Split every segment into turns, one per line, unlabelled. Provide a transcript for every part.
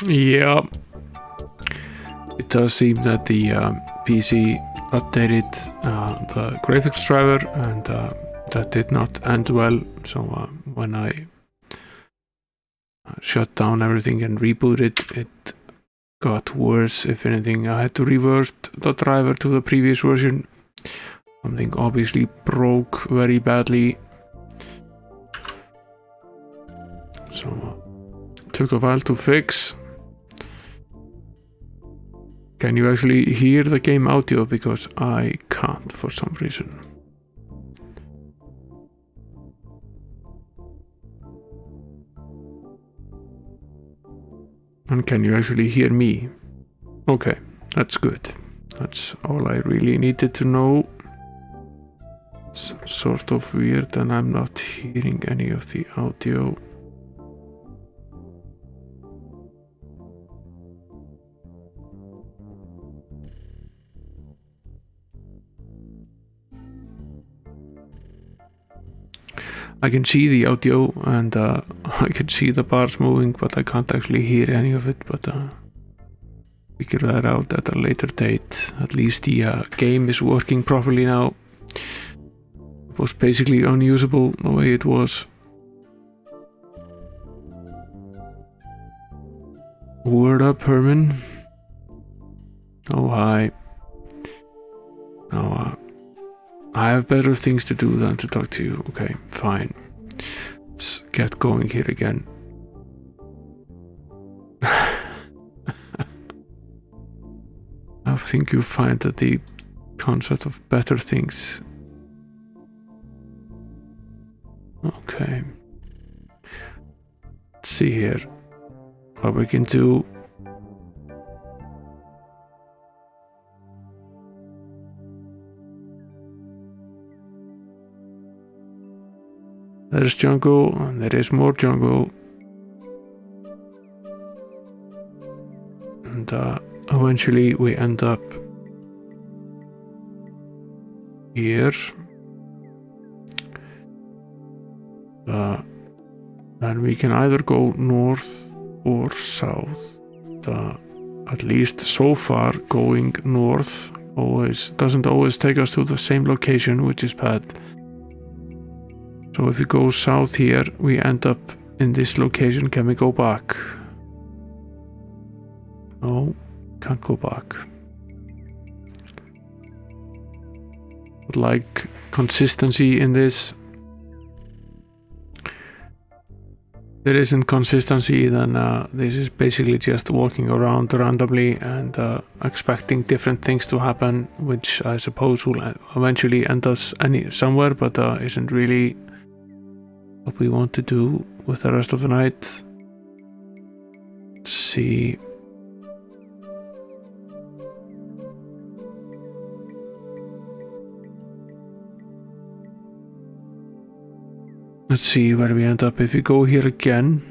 Yeah, it does seem that the PC updated the graphics driver, and that did not end well. So when I shut down everything and rebooted, it got worse. If anything, I had to revert the driver to the previous version. Something obviously broke very badly. So it took a while to fix. Can you actually hear the game audio? Because I can't for some reason. And can you actually hear me? Okay, that's good. That's all I really needed to know. It's sort of weird and I'm not hearing any of the audio. I can see the audio and I can see the bars moving, but I can't actually hear any of it. But figure that out at a later date. At least the game is working properly now. It was basically unusable the way it was. Word up, Herman. Oh, hi. Now, I have better things to do than to talk to you. Okay, fine. Let's get going here again. I think you find that the concept of better things. Okay. Let's see here what we can do. There's jungle, and there is more jungle. And eventually we end up here. And we can either go north or south. At least so far, going north doesn't always take us to the same location, which is bad. So if we go south here, we end up in this location. Can we go back? No, can't go back. Would like consistency in this. There isn't consistency, then this is basically just walking around randomly and expecting different things to happen, which I suppose will eventually end us somewhere, but isn't really what we want to do with the rest of the night. Let's see. Let's see where we end up if we go here again.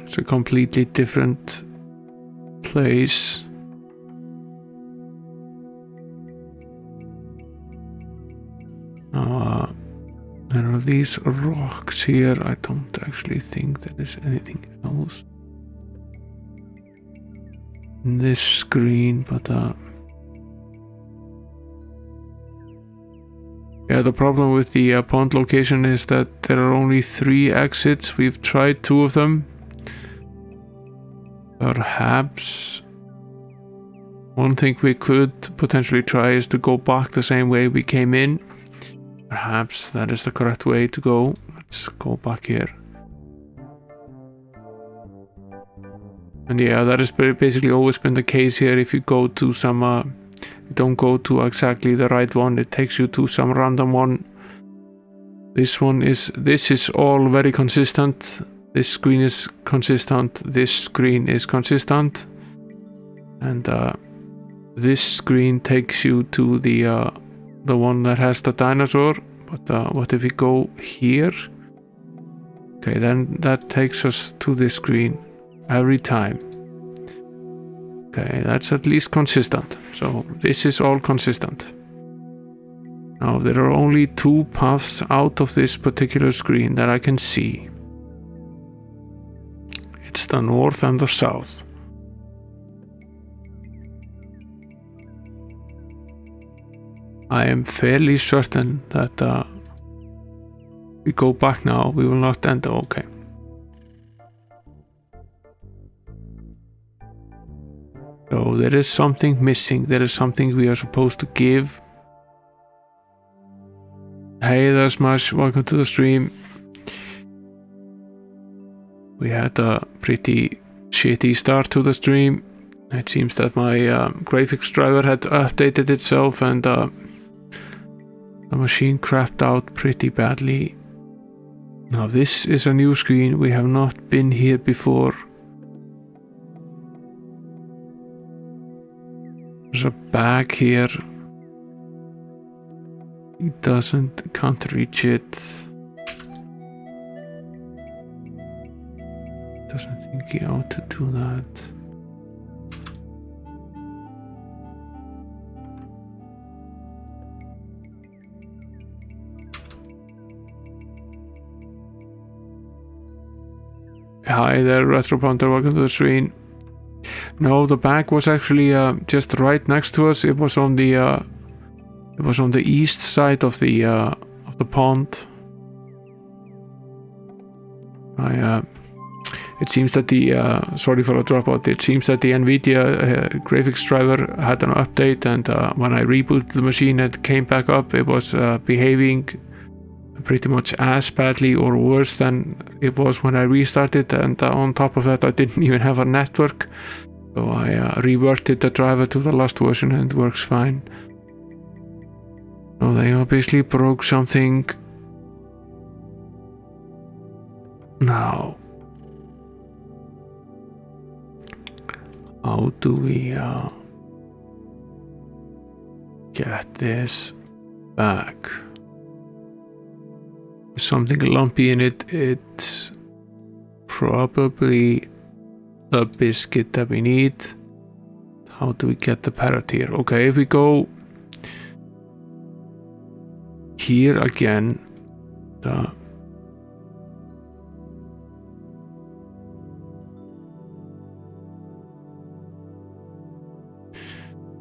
It's a completely different place. There are these rocks here. I don't actually think there is anything else in this screen, but yeah, the problem with the pond location is that there are only 3 exits. We've tried 2 of them. Perhaps one thing we could potentially try is to go back the same way we came in. Perhaps that is the correct way to go. Let's go back here. And yeah, that has basically always been the case here. If you go to some, you don't go to exactly the right one, it takes you to some random one. This is all very consistent. This screen is consistent. This screen is consistent. And this screen takes you to the one that has the dinosaur. But what if we go here? Okay, then that takes us to this screen every time. Okay, that's at least consistent. So this is all consistent. Now there are only two paths out of this particular screen that I can see. It's the north and the south. I am fairly certain that we go back now, we will not enter. Okay. So there is something missing. There is something we are supposed to give. Hey there, Smash. Welcome to the stream. We had a pretty shitty start to the stream. It seems that my graphics driver had updated itself and the machine crapped out pretty badly. Now this is a new screen. We have not been here before. There's a bag here. He can't reach it. Doesn't think he ought to do that. Hi there, Retroponder, welcome to the stream. No, the bag was actually just right next to us. It was on the east side of the pond. It seems that the sorry for a dropout. It seems that the NVIDIA graphics driver had an update, and when I rebooted the machine, it came back up. It was behaving pretty much as badly or worse than it was when I restarted, and on top of that, I didn't even have a network. So I reverted the driver to the last version and it works fine. So they obviously broke something. Now, how do we get this back? Something lumpy in it. It's probably the biscuit that we need. How do we get the parrot here? Okay, if we go here again,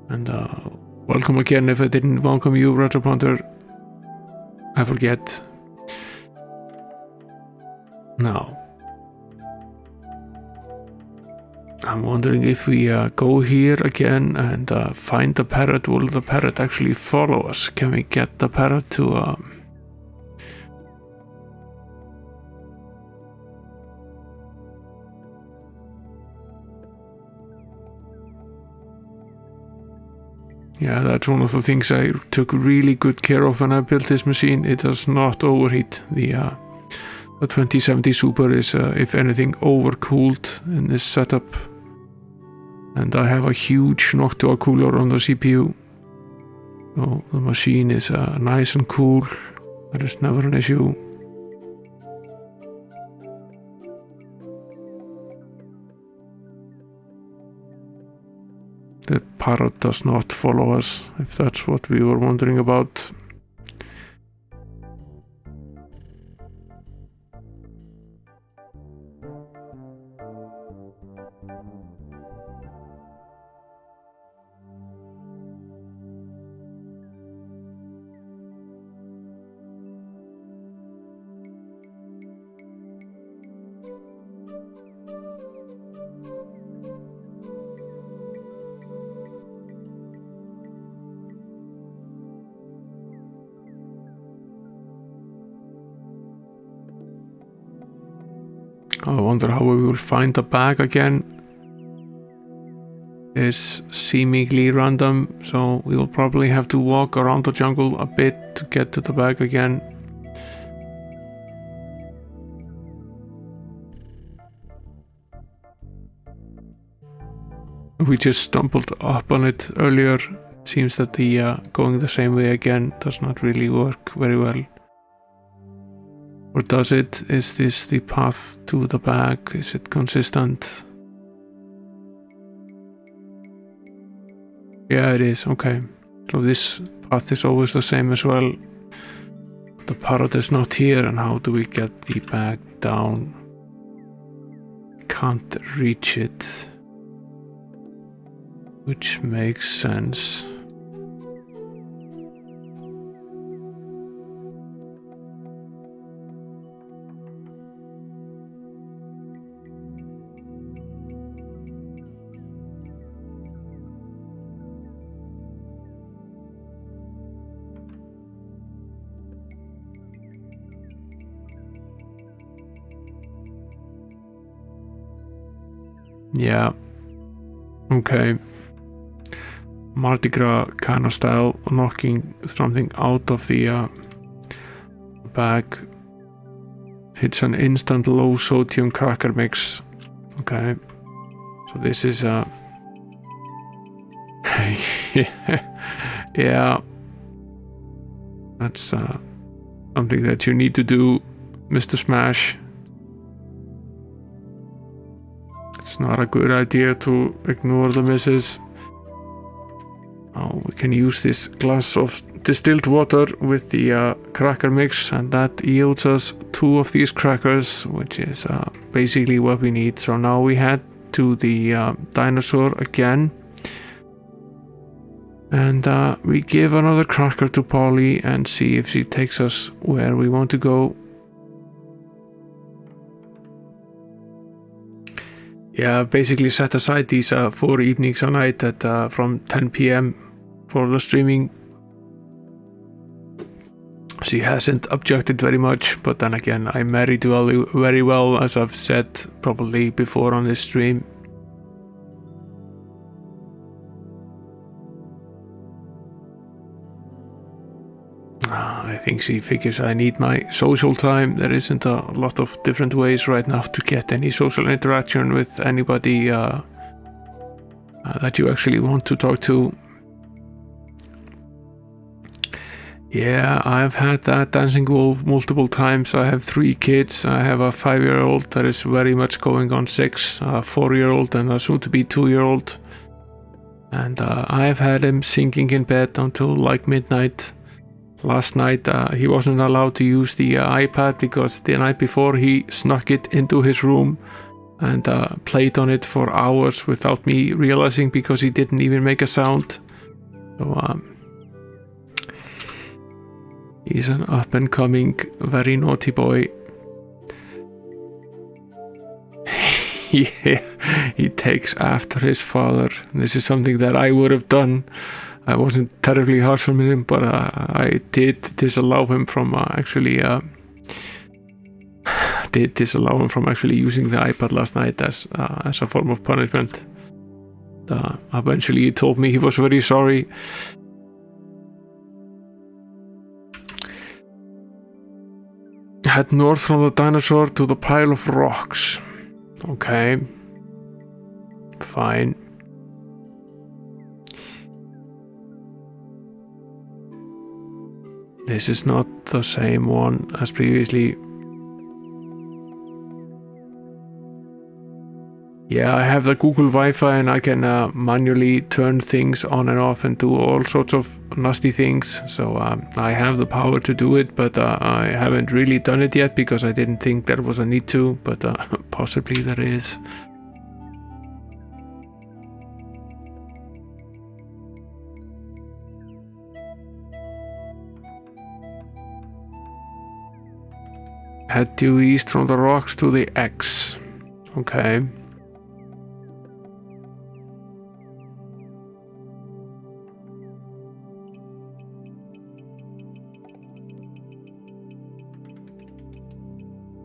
and welcome again. If I didn't welcome you, Retroponder, I forget. Now, I'm wondering if we go here again and find the parrot, will the parrot actually follow us? Can we get the parrot to... Yeah, that's one of the things I took really good care of when I built this machine. It does not overheat. The 2070 Super is, if anything, overcooled in this setup. And I have a huge Noctua cooler on the CPU. So the machine is nice and cool. That is never an issue. The parrot does not follow us, if that's what we were wondering about. I wonder how we will find the bag again. It's seemingly random, so we will probably have to walk around the jungle a bit to get to the bag again. We just stumbled up on it earlier. It seems that the going the same way again does not really work very well. Or does it? Is this the path to the bag? Is it consistent? Yeah, it is. Okay. So this path is always the same as well. The parrot is not here, and how do we get the bag down? Can't reach it. Which makes sense. Yeah. Okay. Mardi Gras kind of style, knocking something out of the bag. It's an instant low sodium cracker mix. Okay. So this is yeah. That's something that you need to do, Mr. Smash. It's not a good idea to ignore the misses. Oh, we can use this glass of distilled water with the cracker mix, and that yields us 2 of these crackers, which is basically what we need. So now we head to the dinosaur again, and we give another cracker to Polly and see if she takes us where we want to go. Yeah, basically set aside these 4 evenings a night at from 10 p.m. for the streaming. She hasn't objected very much, but then again, I married very well, as I've said probably before on this stream. I think she figures I need my social time. There isn't a lot of different ways right now to get any social interaction with anybody that you actually want to talk to. Yeah, I've had that dancing wolf multiple times. I have 3 kids. I have a 5-year-old that is very much going on 6, a 4-year-old, and a soon-to-be 2-year-old. And I've had him singing in bed until like midnight. Last night he wasn't allowed to use the iPad because the night before he snuck it into his room and played on it for hours without me realizing, because he didn't even make a sound. So he's an up-and-coming, very naughty boy. Yeah, he takes after his father. This is something that I would have done. I wasn't terribly harsh on him, but I did disallow him from actually using the iPad last night as a form of punishment. Eventually he told me he was very sorry. Head north from the dinosaur to the pile of rocks. Okay. Fine. This is not the same one as previously. Yeah, I have the Google Wi-Fi and I can manually turn things on and off and do all sorts of nasty things. So I have the power to do it, but I haven't really done it yet because I didn't think there was a need to, but possibly there is. Head due east from the rocks to the X. Okay.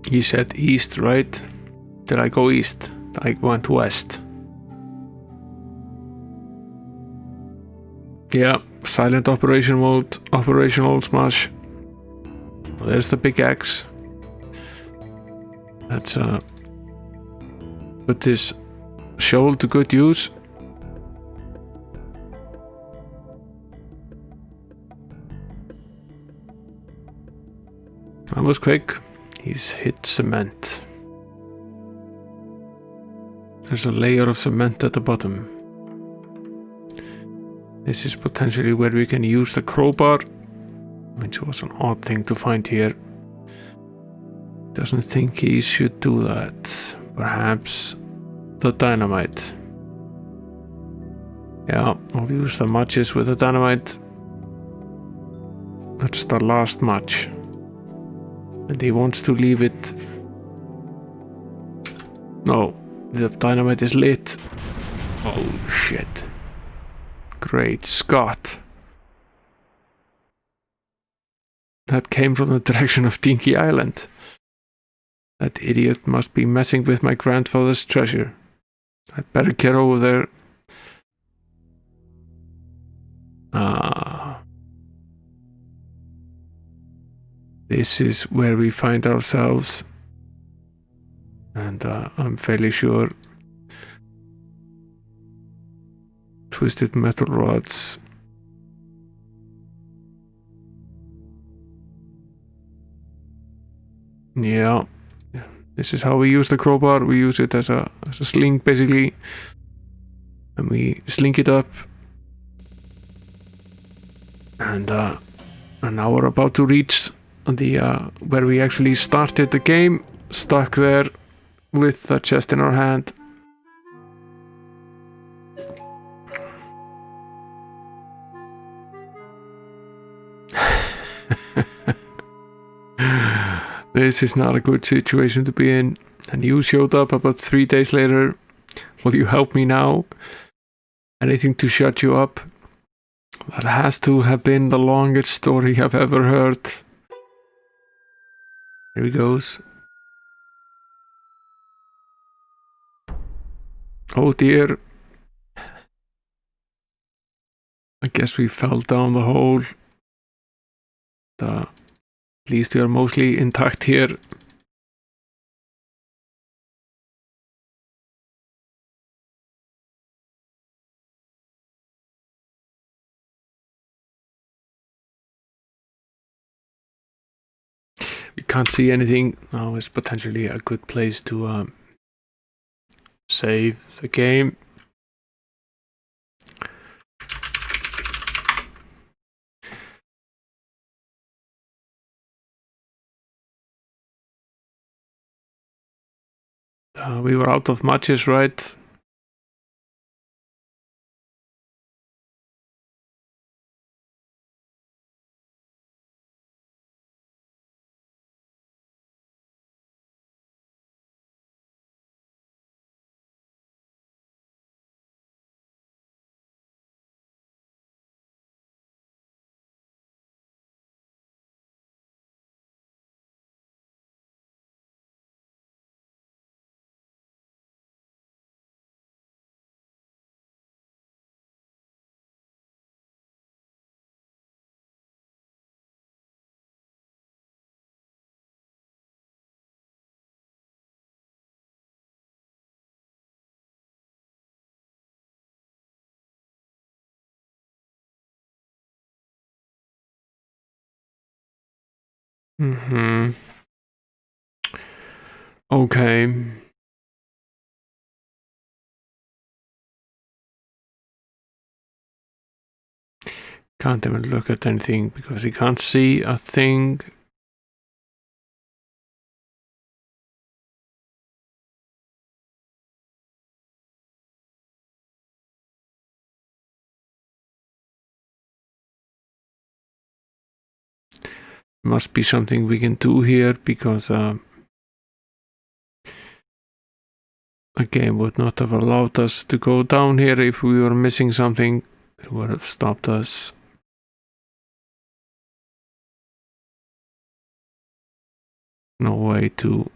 He said east, right? Did I go east? I went west. Yeah, silent operation mode, operational smash. There's the big X. Let's put this shovel to good use. That was quick. He's hit cement. There's a layer of cement at the bottom. This is potentially where we can use the crowbar, which was an odd thing to find here. Doesn't think he should do that. Perhaps the dynamite. Yeah, I'll use the matches with the dynamite. That's the last match. And he wants to leave it. No, the dynamite is lit. Oh shit. Great Scott. That came from the direction of Dinky Island. That idiot must be messing with my grandfather's treasure. I'd better get over there. This is where we find ourselves. And I'm fairly sure twisted metal rods. Yeah, this is how we use the crowbar. We use it as a sling basically, and we sling it up. And now we're about to reach the where we actually started the game, stuck there with the chest in our hand. This is not a good situation to be in. And you showed up about 3 days later. Will you help me now? Anything to shut you up? That has to have been the longest story I've ever heard. Here he goes. Oh dear. I guess we fell down the hole. At least we are mostly intact here. We can't see anything. Now is potentially a good place to save the game. We were out of matches, right? Okay. Can't even look at anything because he can't see a thing. Must be something we can do here because a game would not have allowed us to go down here. If we were missing something, it would have stopped us. No way to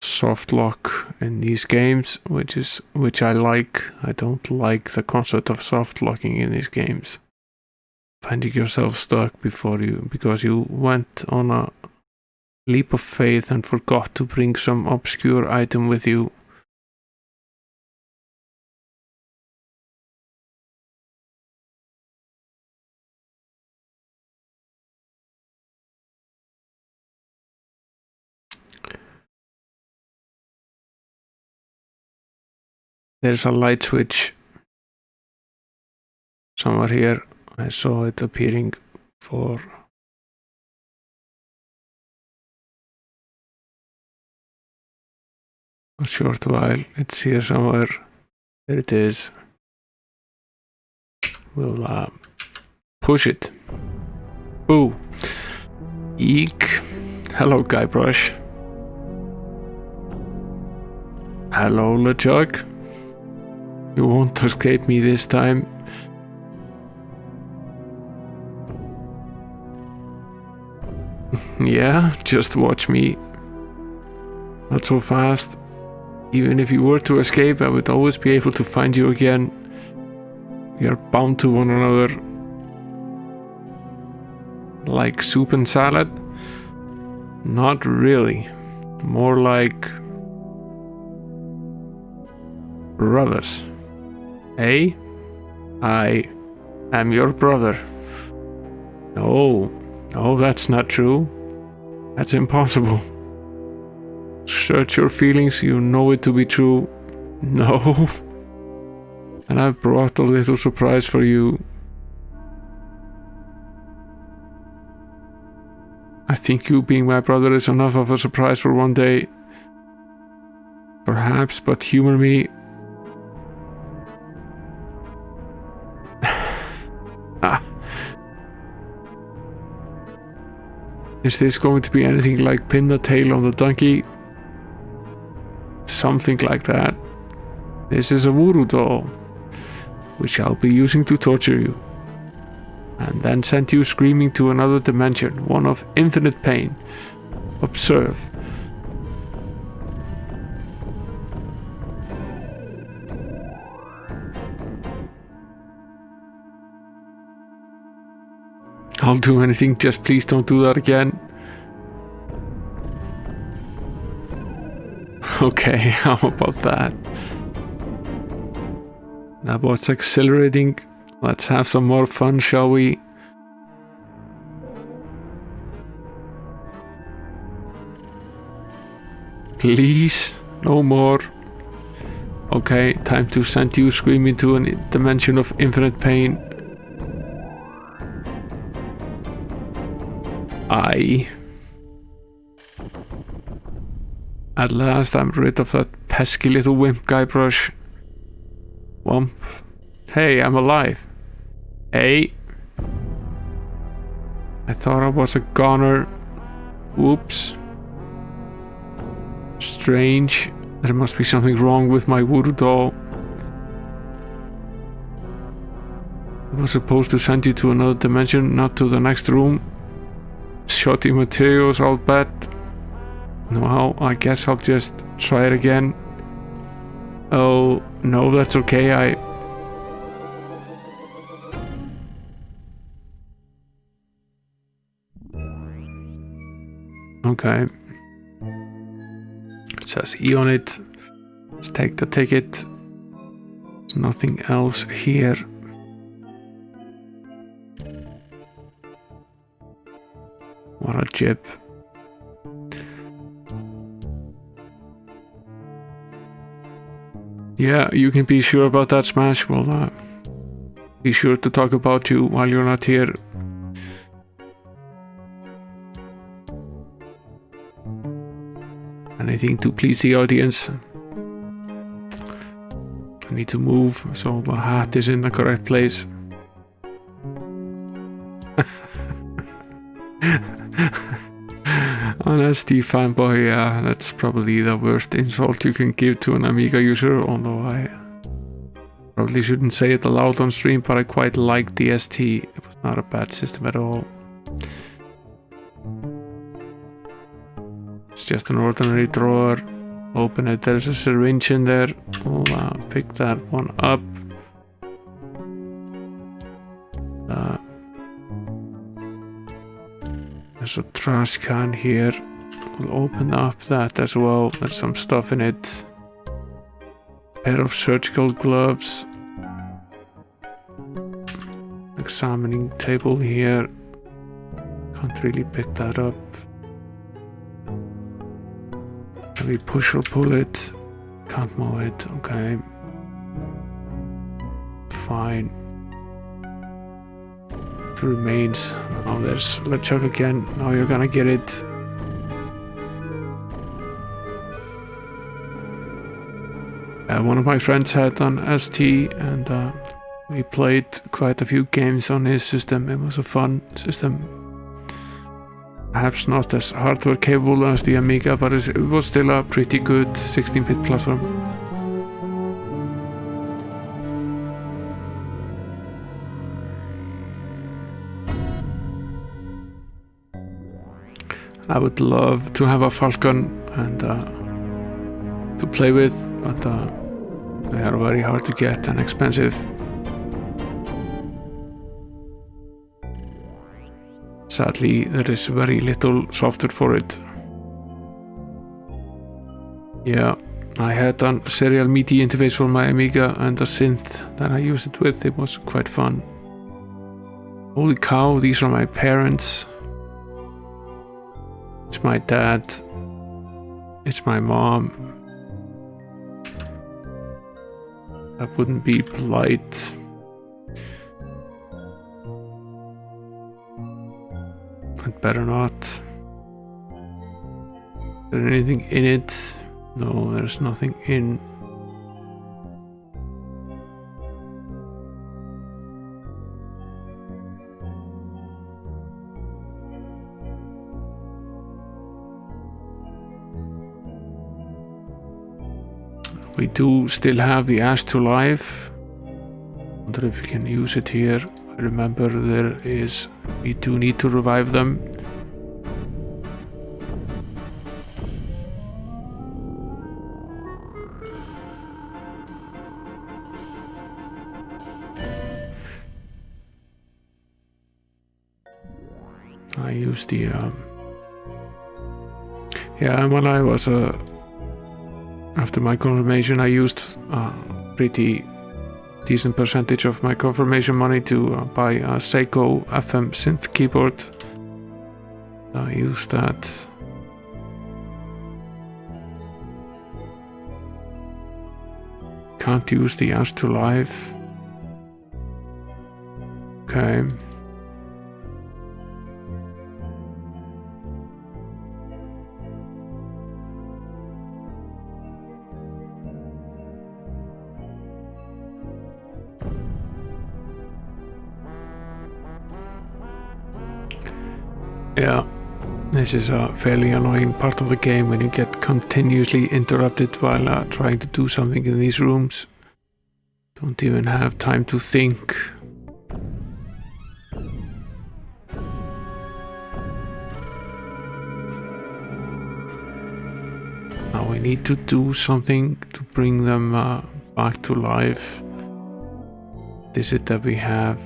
soft lock in these games, which I like. I don't like the concept of soft locking in these games. Finding yourself stuck because you went on a leap of faith and forgot to bring some obscure item with you. There's a light switch. somewhere here. I saw it appearing for a short while. It's here somewhere. There it is. We'll push it. Ooh. Eek. Hello, Guybrush. Hello, LeChuck. You won't escape me this time. Yeah, just watch me. Not so fast. Even if you were to escape, I would always be able to find you again. We are bound to one another. Like soup and salad? Not really. More like brothers. Hey? I am your brother. No, that's not true. That's impossible. Search your feelings, you know it to be true. No. And I've brought a little surprise for you. I think you being my brother is enough of a surprise for one day. Perhaps, but humor me. Is this going to be anything like pin the tail on the donkey? Something like that. This is a voodoo doll, which I'll be using to torture you. And then send you screaming to another dimension, one of infinite pain. Observe. I'll do anything, just please don't do that again. Okay, how about that? That was exhilarating. Let's have some more fun, shall we? Please, no more. Okay, time to send you screaming to a dimension of infinite pain. At last I'm rid of that pesky little wimp, Guybrush. Wump. Hey, I'm alive. Hey. I thought I was a goner. Whoops. Strange. There must be something wrong with my voodoo doll. I was supposed to send you to another dimension, not to the next room. Shoddy materials, I'll bet. Well, I guess I'll just try it again. Oh, no, that's okay. Okay. It says E on it. Let's take the ticket. There's nothing else here. What a jip. Yeah, you can be sure about that, Smash. We'll be sure to talk about you while you're not here. Anything to please the audience. I need to move so my hat is in the correct place. Honesty fanboy, yeah, that's probably the worst insult you can give to an Amiga user, although I probably shouldn't say it aloud on stream, but I quite liked the ST. It was not a bad system at all. It's just an ordinary drawer. Open it, there's a syringe in there. We'll pick that one up. There's a trash can here. We'll open up that as well. There's some stuff in it. Pair of surgical gloves. Examining table here. Can't really pick that up. Can we push or pull it? Can't move it. Okay. Fine. The remains. Oh, there's LeChuck again. Now you're gonna get it. One of my friends had an ST, and we played quite a few games on his system. It was a fun system. Perhaps not as hardware capable as the Amiga, but it was still a pretty good 16-bit platform. I would love to have a Falcon and to play with, but they are very hard to get and expensive. Sadly, there is very little software for it. Yeah, I had a serial MIDI interface for my Amiga and a synth that I used it with. It was quite fun. Holy cow, these are my parents. It's my dad. It's my mom. That wouldn't be polite. I'd better not. Is there anything in it? No, there's nothing in. We do still have the Ash2 Live. Wonder if we can use it here. I remember we do need to revive them. I used the yeah, when I was after my confirmation, I used a pretty decent percentage of my confirmation money to buy a Seiko FM synth keyboard. I used that. Can't use the Ash2 Live. Okay. Yeah, this is a fairly annoying part of the game when you get continuously interrupted while trying to do something in these rooms. Don't even have time to think. Now we need to do something to bring them back to life. What is it that we have?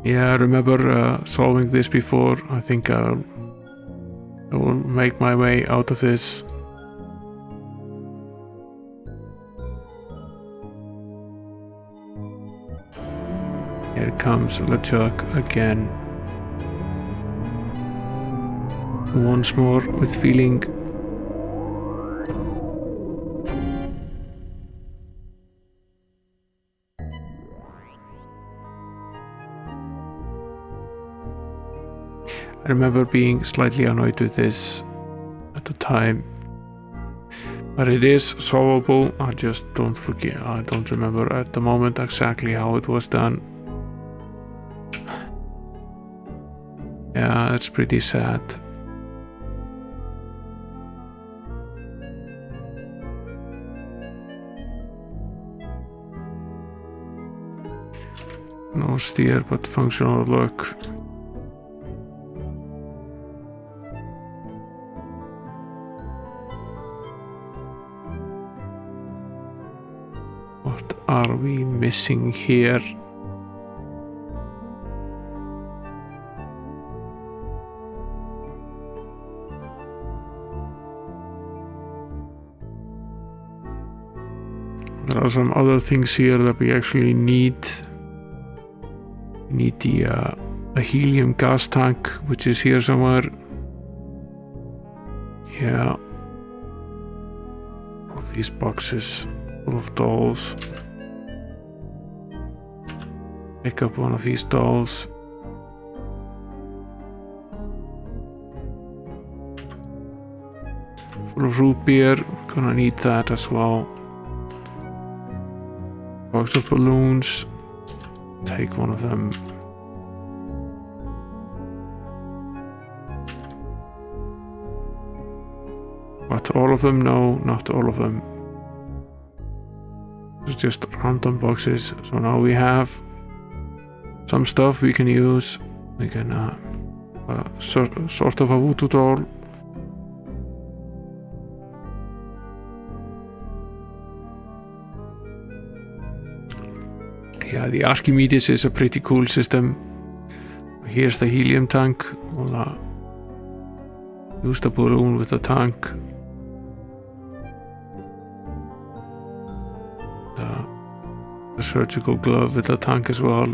Yeah, I remember solving this before. I think I will make my way out of this. Here comes LeChuck again. Once more with feeling. I remember being slightly annoyed with this at the time, but it is solvable. I just don't remember at the moment exactly how it was done. Yeah, that's pretty sad. No steer, but functional look. What are we missing here? There are some other things here that we actually need. We need a helium gas tank, which is here somewhere. Yeah. All these boxes full of dolls. Pick up one of these dolls. Full of root beer. Gonna need that as well. Box of balloons. Take one of them. What, all of them? No, not all of them. It's just random boxes. So now we have some stuff we can use. We can sort of a voodoo doll. Yeah, the Archimedes is a pretty cool system. Here's the helium tank. We'll use the balloon with the tank. The surgical glove with the tank as well.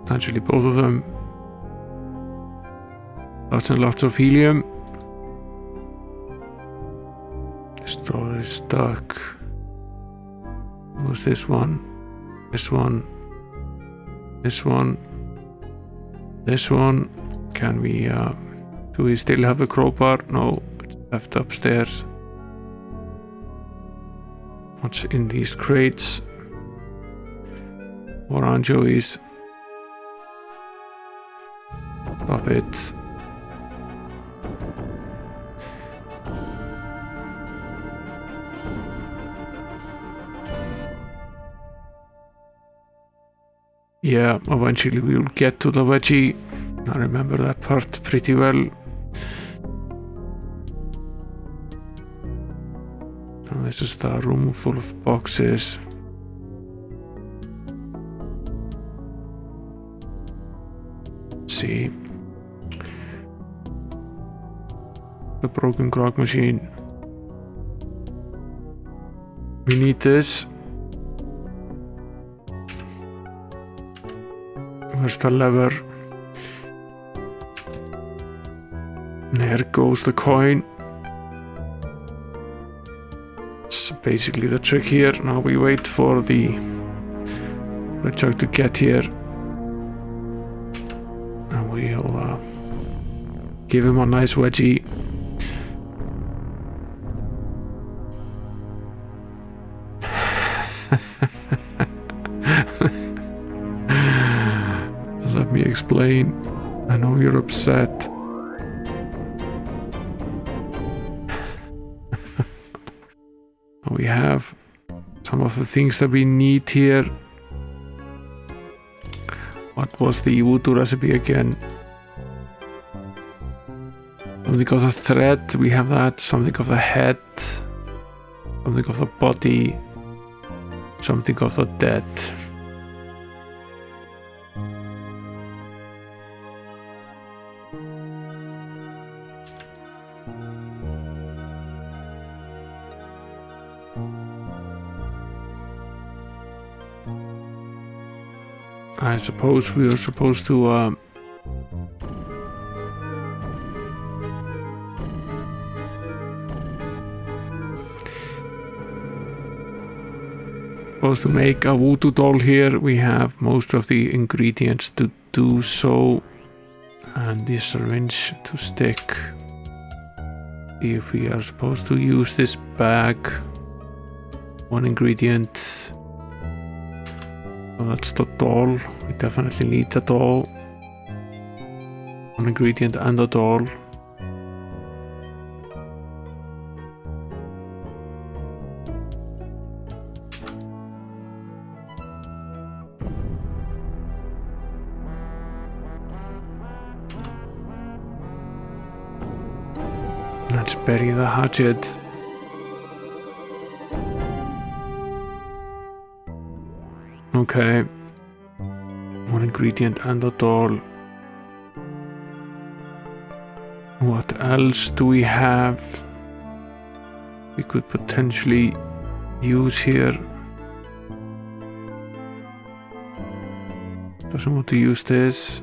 Potentially both of them. Lots and lots of helium. This door is stuck. What's this one? This one. This one. This one. Can we, do we still have the crowbar? No, it's left upstairs. What's in these crates? More anchovies. Stop it. Yeah, eventually we will get to the veggie. I remember that part pretty well. This is the room full of boxes. Let's see. The broken grog machine. We need this. Where's the lever? There goes the coin. It's basically the trick here. Now we wait for the woodchuck to get here. And we'll give him a nice wedgie. Let me explain. I know you're upset. We have some of the things that we need here. What was the voodoo recipe again? Something of the thread, we have that. Something of the head. Something of the body. Something of the dead. I suppose we are supposed to make a voodoo doll here. We have most of the ingredients to do so, and the syringe to stick. If we are supposed to use this bag, one ingredient. Well, that's the doll. We definitely need the doll. One ingredient and the doll. Let's bury the hatchet. Okay. One ingredient and a doll. What else do we have we could potentially use here? Doesn't want to use this.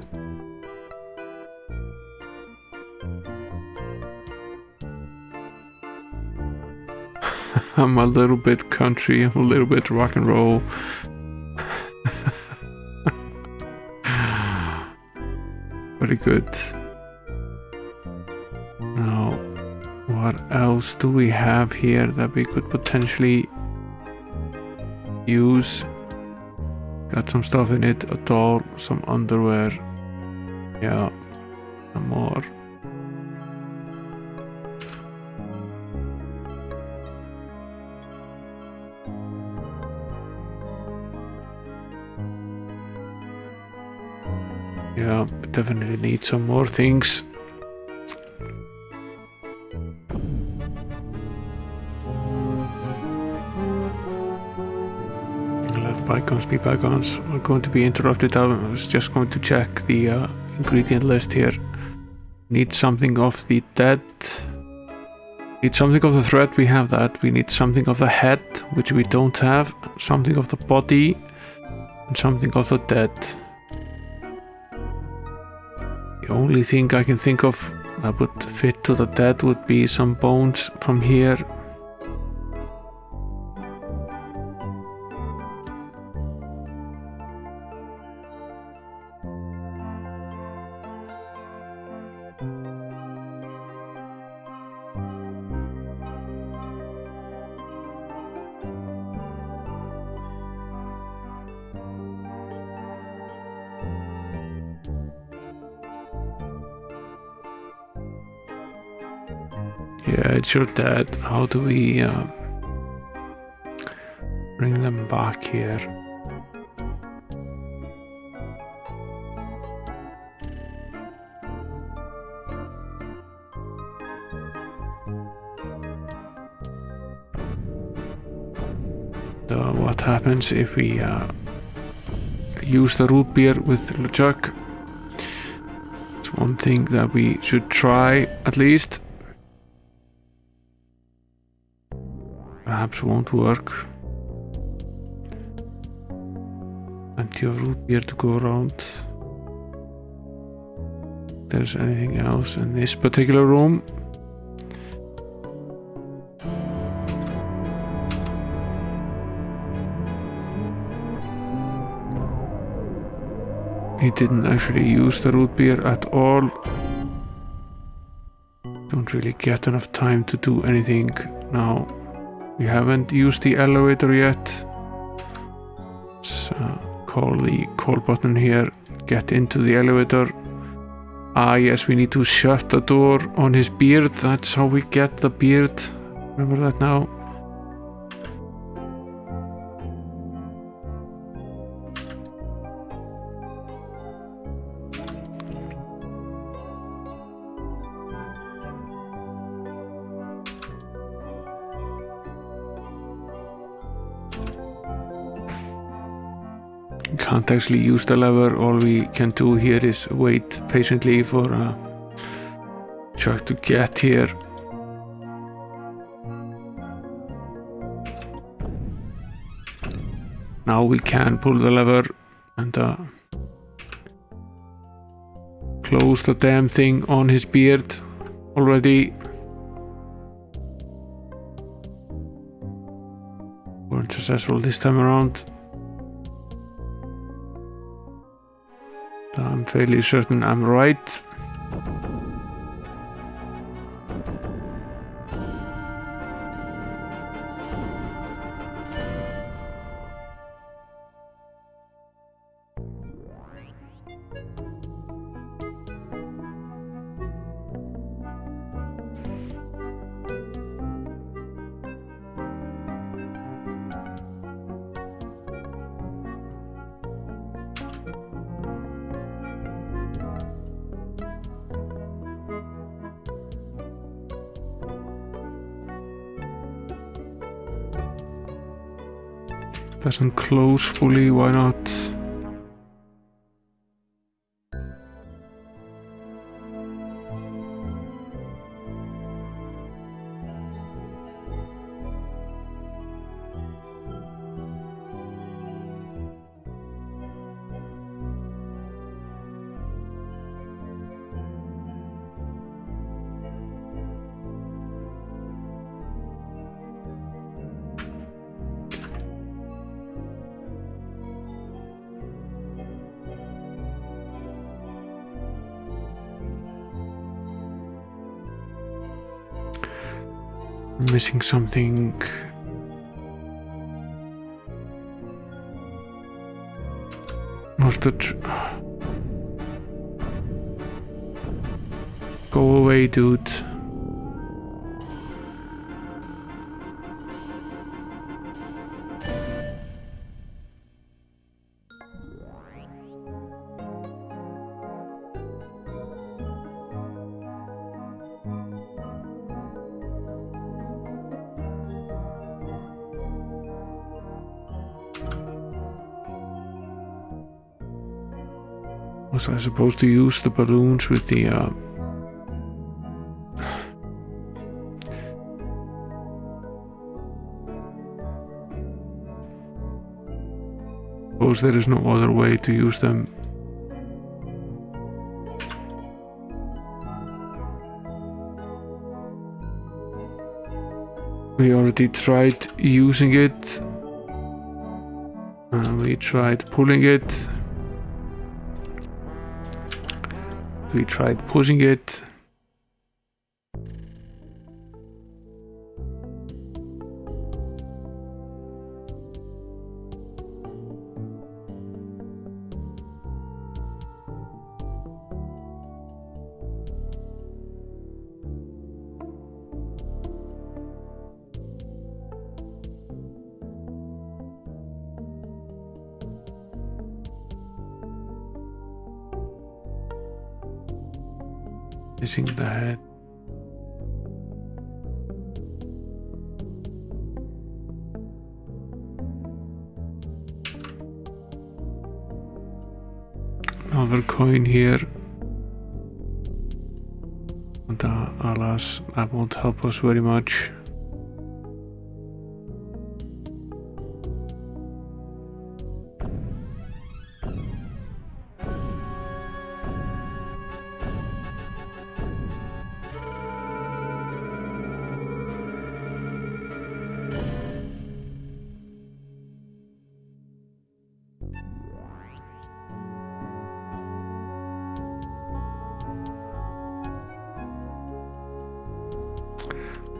I'm a little bit country, I'm a little bit rock and roll. Very good. Now, what else do we have here that we could potentially use? Got some stuff in it, a doll, some underwear. Yeah, some more. Yeah, definitely need some more things. Let bygones be bygones. We're going to be interrupted. I was just going to check the ingredient list here. Need something of the dead. Need something of the thread, we have that. We need something of the head, which we don't have. Something of the body, and something of the dead. The only thing I can think of that would fit to the dead would be some bones from here. Yeah, it's your dad. How do we bring them back here? What happens if we use the root beer with LeChuck? It's one thing that we should try at least. Perhaps won't work. Plenty of root beer to go around. If there's anything else in this particular room. He didn't actually use the root beer at all. Don't really get enough time to do anything now. We haven't used the elevator yet. Let's call the call button here. Get into the elevator. Ah, yes, we need to shut the door on his beard. That's how we get the beard. Remember that now? Can't actually use the lever. All we can do here is wait patiently for Chuck to get here. Now we can pull the lever and close the damn thing on his beard already. Weren't successful this time around. I'm fairly certain I'm right. Doesn't close fully, why not? I'm missing something. What's the Go away, dude. Was I supposed to use the balloons with the suppose there is no other way to use them. We already tried using it. We tried pulling it. We tried pushing it. Missing the head. Another coin here. And alas, that won't help us very much.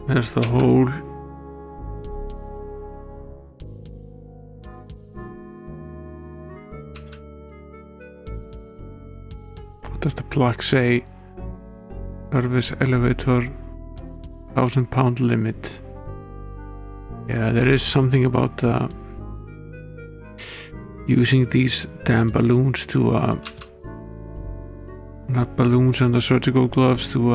There's the hole. What does the plaque say? Service elevator, 1,000-pound limit. Yeah, there is something about using these damn balloons to not balloons and the surgical gloves to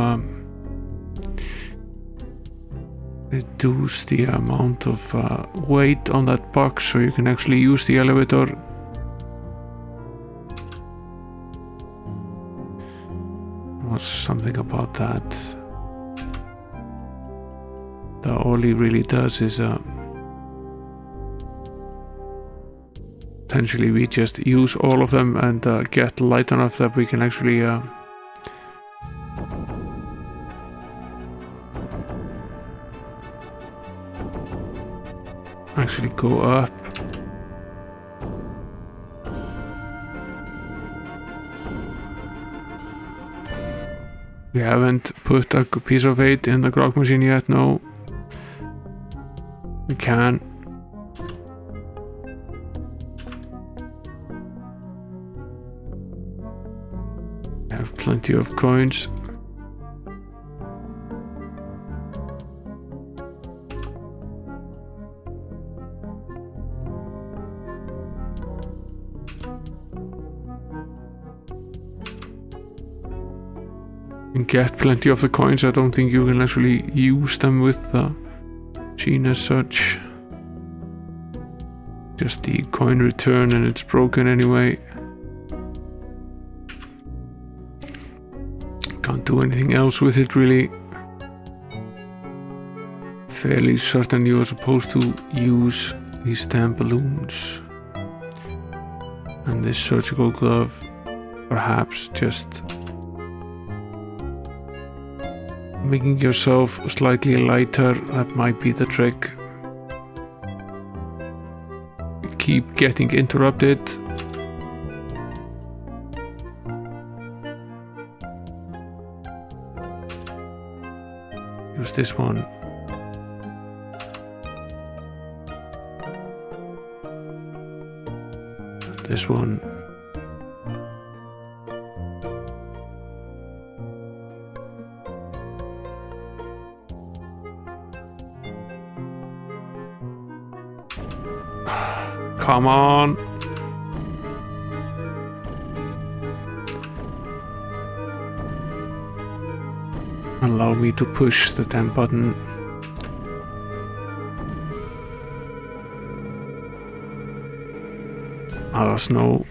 reduce the amount of weight on that box so you can actually use the elevator. Was something about that. All he really does is potentially we just use all of them and get light enough that we can actually go up. We haven't put a piece of weight in the grog machine yet, no. We can. We have plenty of coins. Get plenty of the coins. I don't think you can actually use them with the machine as such. Just the coin return and it's broken anyway. Can't do anything else with it really. Fairly certain you're supposed to use these damn balloons. And this surgical glove, perhaps just making yourself slightly lighter, that might be the trick. You keep getting interrupted. Use this one. this one. Come on. Allow me to push the damn button. Snow.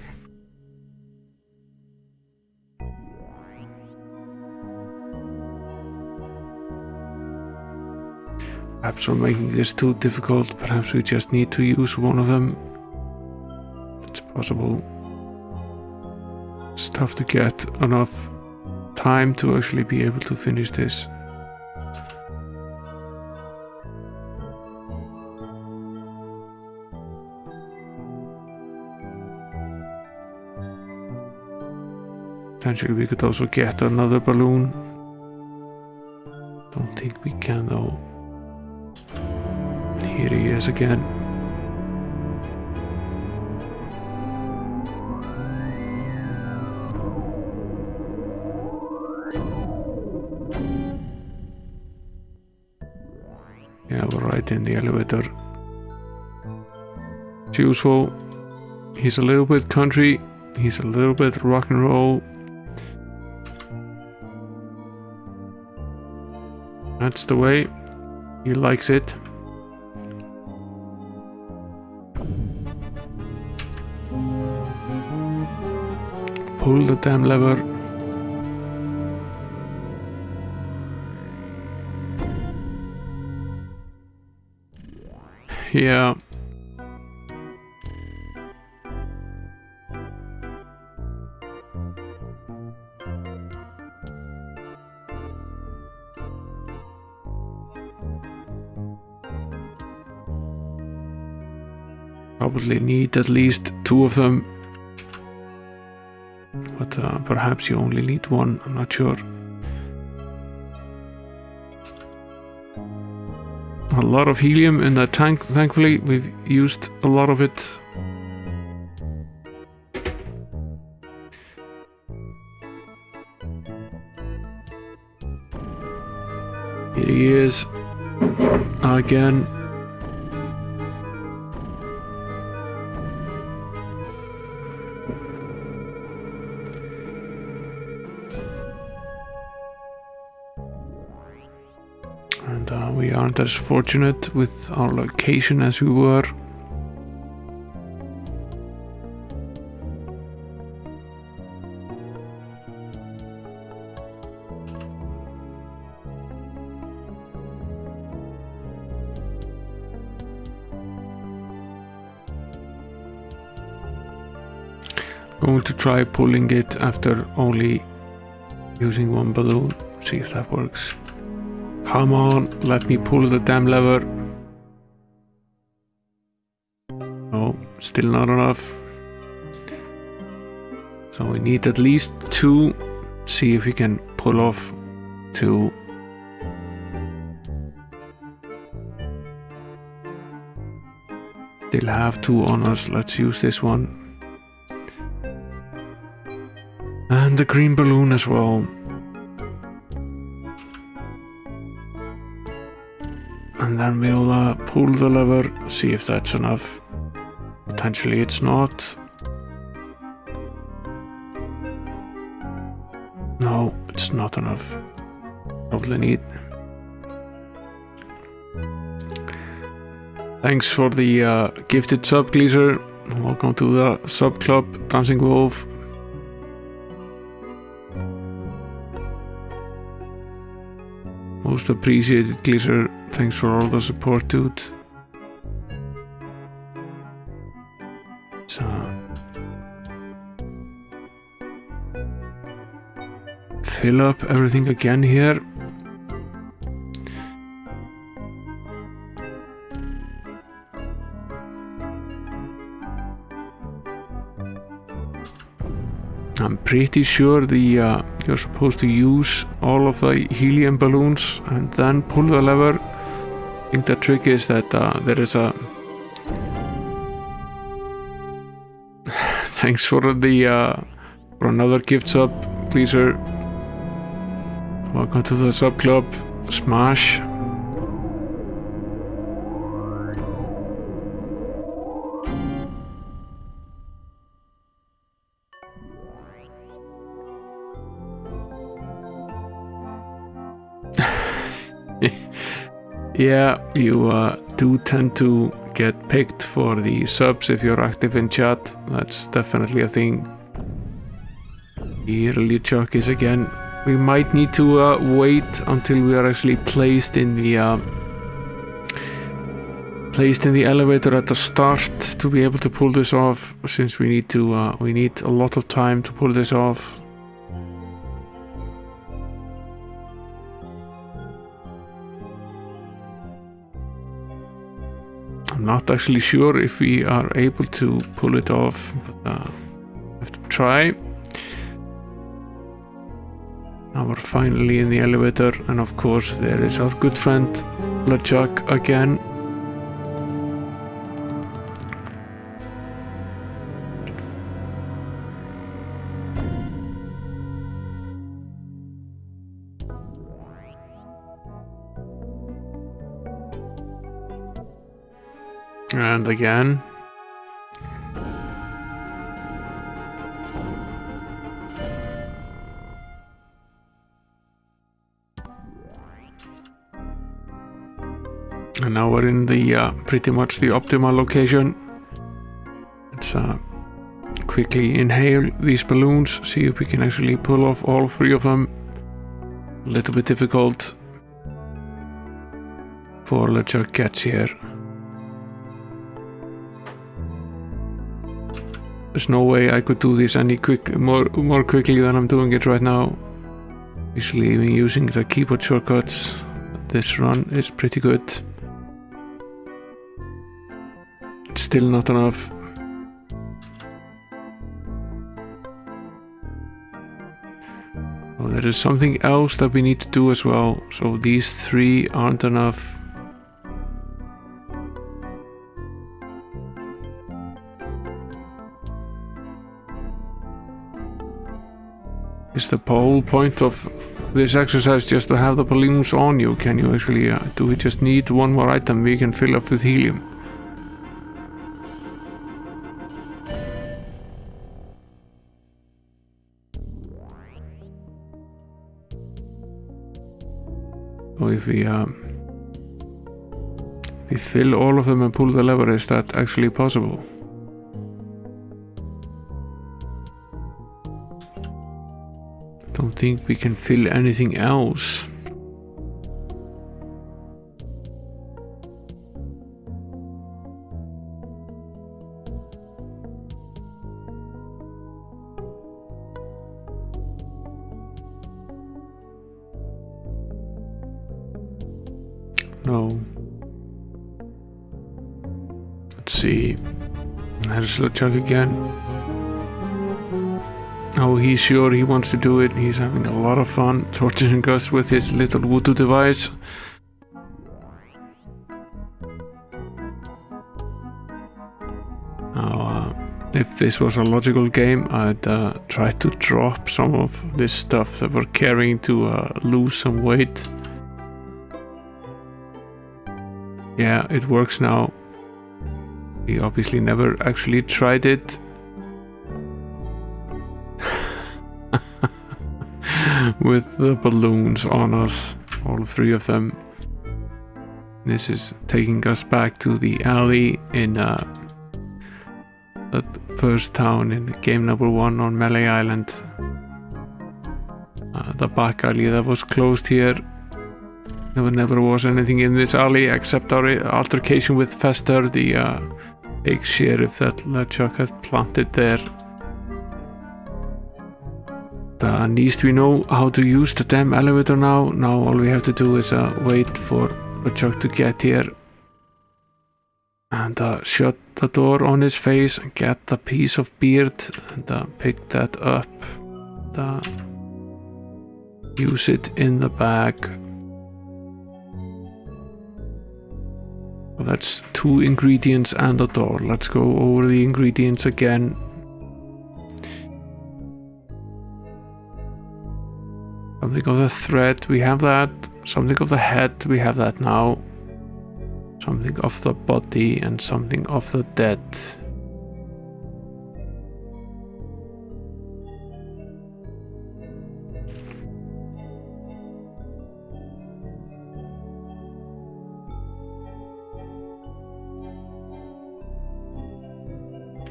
Perhaps we're making this too difficult. Perhaps we just need to use one of them. It's possible. It's tough to get enough time to actually be able to finish this. Potentially we could also get another balloon. Don't think we can though. Here he is again. Yeah, we're right in the elevator. It's useful. He's a little bit country. He's a little bit rock and roll. That's the way. He likes it. Pull the damn lever. Yeah. Probably need at least 2 of them. But perhaps you only need 1, I'm not sure. A lot of helium in that tank, thankfully. We've used a lot of it. Here he is. Again. And we aren't as fortunate with our location as we were. Going to try pulling it after only using 1 balloon. See if that works. Come on, let me pull the damn lever. No, still not enough. So we need at least 2. See if we can pull off 2. Still have 2 on us. Let's use this one. And the green balloon as well. And then we'll pull the lever, see if that's enough. Potentially it's not. No, it's not enough. Probably need. Thanks for the gifted sub, Gleaser. Welcome to the sub club, Dancing Wolf. Most appreciated, Gleaser. Thanks for all the support, dude. So, fill up everything again here. I'm pretty sure you're supposed to use all of the helium balloons and then pull the lever. I think the trick is that there is Thanks for the for another gift sub, pleaser. Welcome to the sub club. Smash. Yeah, you do tend to get picked for the subs if you're active in chat. That's definitely a thing. Here, LeChuck is again. We might need to wait until we are actually placed in the elevator at the start to be able to pull this off. Since we need a lot of time to pull this off. I'm not actually sure if we are able to pull it off, but have to try. Now we're finally in the elevator, and of course there is our good friend LeChuck again. And again. And now we're in the pretty much the optimal location. Let's quickly inhale these balloons, see if we can actually pull off all 3 of them. A little bit difficult before LeChuck gets here. There's no way I could do this any more quickly than I'm doing it right now. Usually even using the keyboard shortcuts. This run is pretty good. It's still not enough. Oh, there is something else that we need to do as well. So these 3 aren't enough. Is the whole point of this exercise just to have the balloons on you? Can you actually, do we just need one more item we can fill up with helium? So if we fill all of them and pull the lever, is that actually possible? Don't think we can fill anything else. No. Let's see. There's LeChuck again. Oh, he's sure he wants to do it. He's having a lot of fun torturing us with his little voodoo device. Now, if this was a logical game, I'd try to drop some of this stuff that we're carrying to lose some weight. Yeah, it works now. We obviously never actually tried it. With the balloons on us, all 3 of them. This is taking us back to the alley in that first town in game number 1 on Melee Island. The back alley that was closed here. There never was anything in this alley except our altercation with Fester, the big sheriff that LeChuck had planted there. At least we know how to use the damn elevator now. Now all we have to do is wait for LeChuck to get here. And shut the door on his face and get the piece of beard and pick that up. Use it in the bag. Well, that's 2 ingredients and a door. Let's go over the ingredients again. Something of the thread, we have that. Something of the head, we have that now. Something of the body and something of the dead.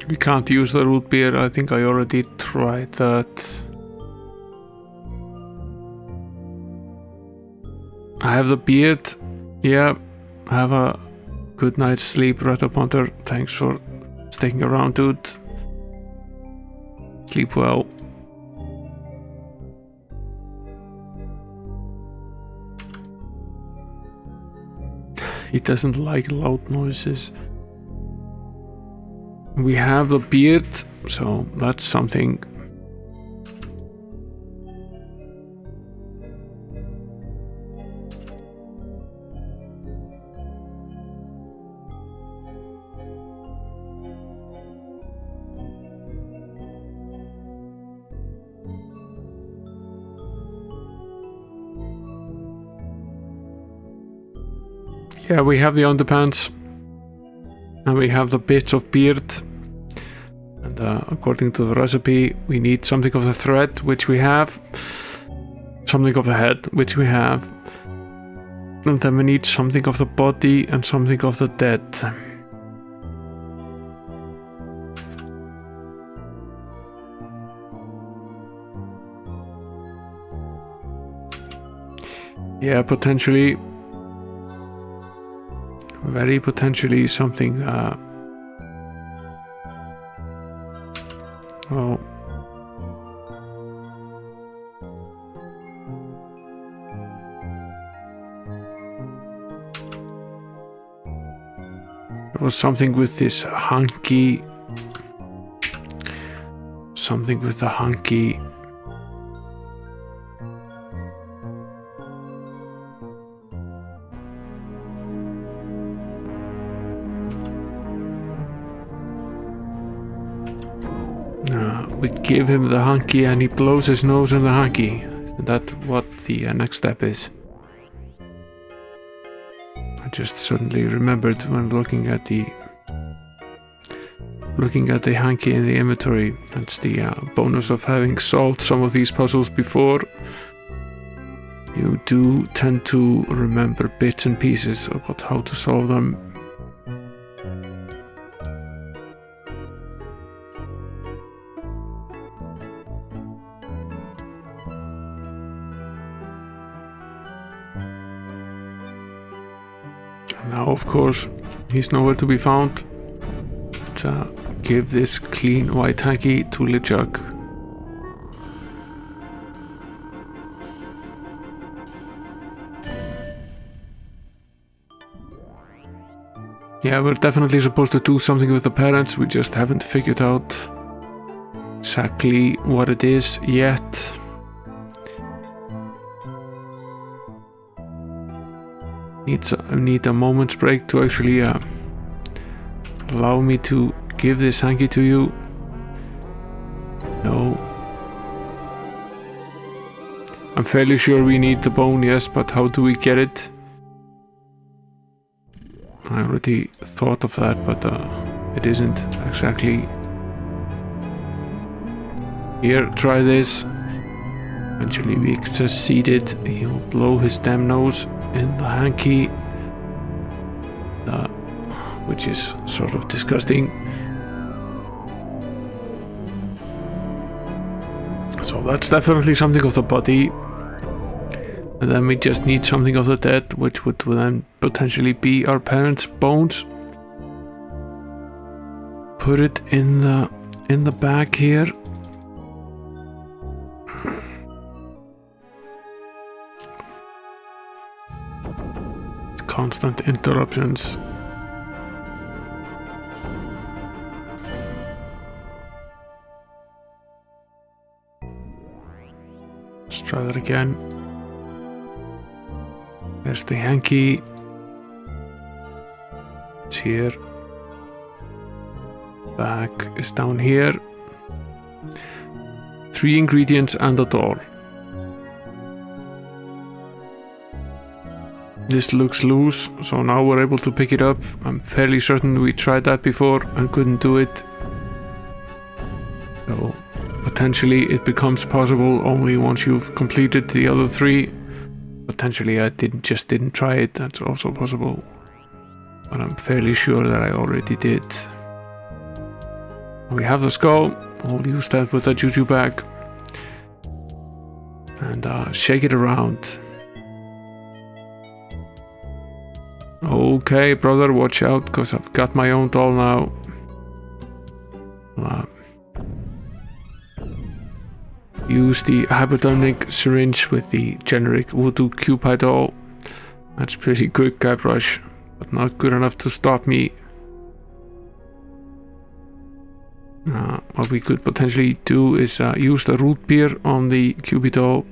We can't use the root beer, I think I already tried that. I have the beard. Yeah, have a good night's sleep, Red Hunter. Thanks for sticking around, dude. Sleep well. He doesn't like loud noises. We have the beard, so that's something. Yeah, we have the underpants. And we have the bits of beard. And according to the recipe, we need something of the thread, which we have. Something of the head, which we have. And then we need something of the body and something of the dead. Yeah, potentially. Very potentially something. Well. There was something with this hunky. Something with the hunky. We give him the hanky and he blows his nose in the hanky. That's what the next step is. I just suddenly remembered when looking at the hanky in the inventory. That's the bonus of having solved some of these puzzles before. You do tend to remember bits and pieces about how to solve them. Now, of course, he's nowhere to be found. Let's give this clean white hanky to LeChuck. Yeah, we're definitely supposed to do something with the parents. We just haven't figured out exactly what it is yet. Need a moment's break to actually allow me to give this hanky to you. No. I'm fairly sure we need the bone, yes, but how do we get it? I already thought of that, but it isn't exactly. Here, try this. Eventually we succeeded. He will blow his damn nose in the hanky, which is sort of disgusting. So that's definitely something of the body. And then we just need something of the dead, which would then potentially be our parents' bones. Put it in the bag here. Constant interruptions. Let's try that again. There's the hanky. It's here. Bag is down here. 3 ingredients and a doll. This looks loose, so now we're able to pick it up. I'm fairly certain we tried that before and couldn't do it. So potentially it becomes possible only once you've completed the other 3. Potentially I just didn't try it, that's also possible. But I'm fairly sure that I already did. We have the skull. We'll use that with the juju bag. And shake it around. Okay, brother, watch out, because I've got my own doll now. Use the hypodermic syringe with the generic voodoo Cupid doll. That's pretty good, Guybrush, but not good enough to stop me. What we could potentially do is use the root beer on the Cupid doll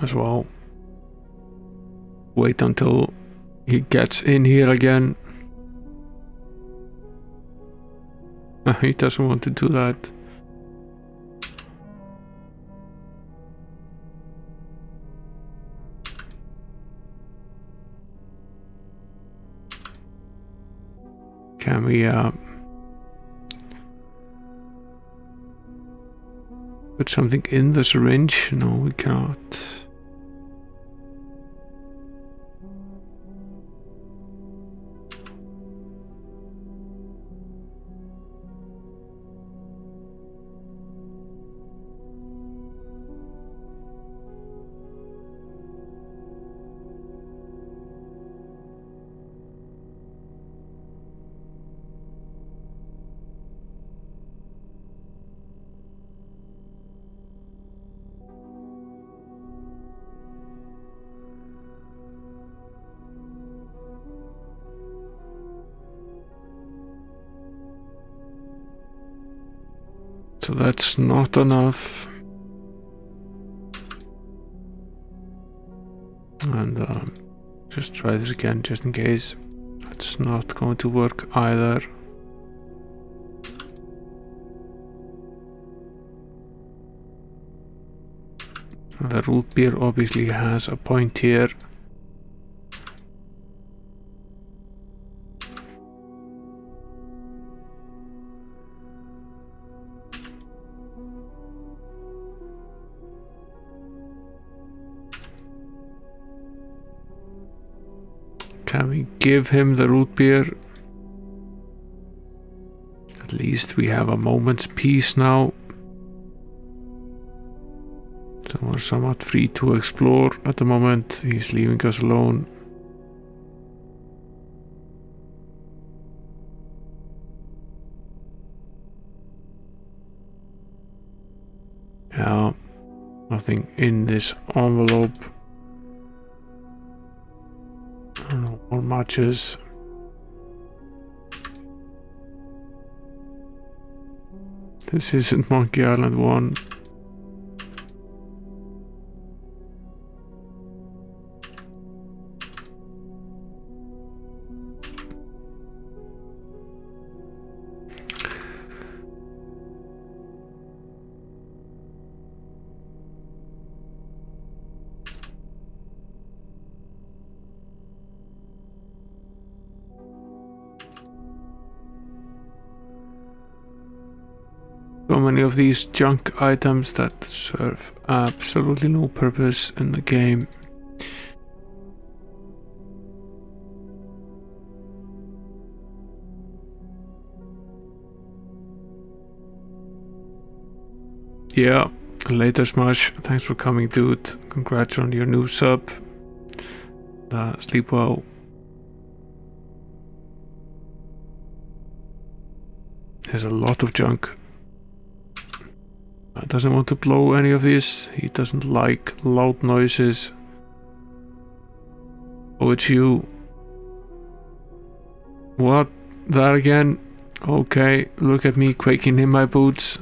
as well. Wait until he gets in here again. He doesn't want to do that. Can we put something in the syringe? No, we cannot. So that's not enough. And just try this again, just in case. That's not going to work either. The root beer obviously has a point here. Can we give him the root beer? At least we have a moment's peace now. So we're somewhat free to explore at the moment. He's leaving us alone. Yeah, nothing in this envelope. No more matches. This isn't Monkey Island 1. So many of these junk items that serve absolutely no purpose in the game. Yeah, later Smash. Thanks for coming, dude. Congrats on your new sub. Sleep well. There's a lot of junk. Doesn't want to blow any of these. He doesn't like loud noises. Oh, it's you. What? That again? Okay, look at me quaking in my boots.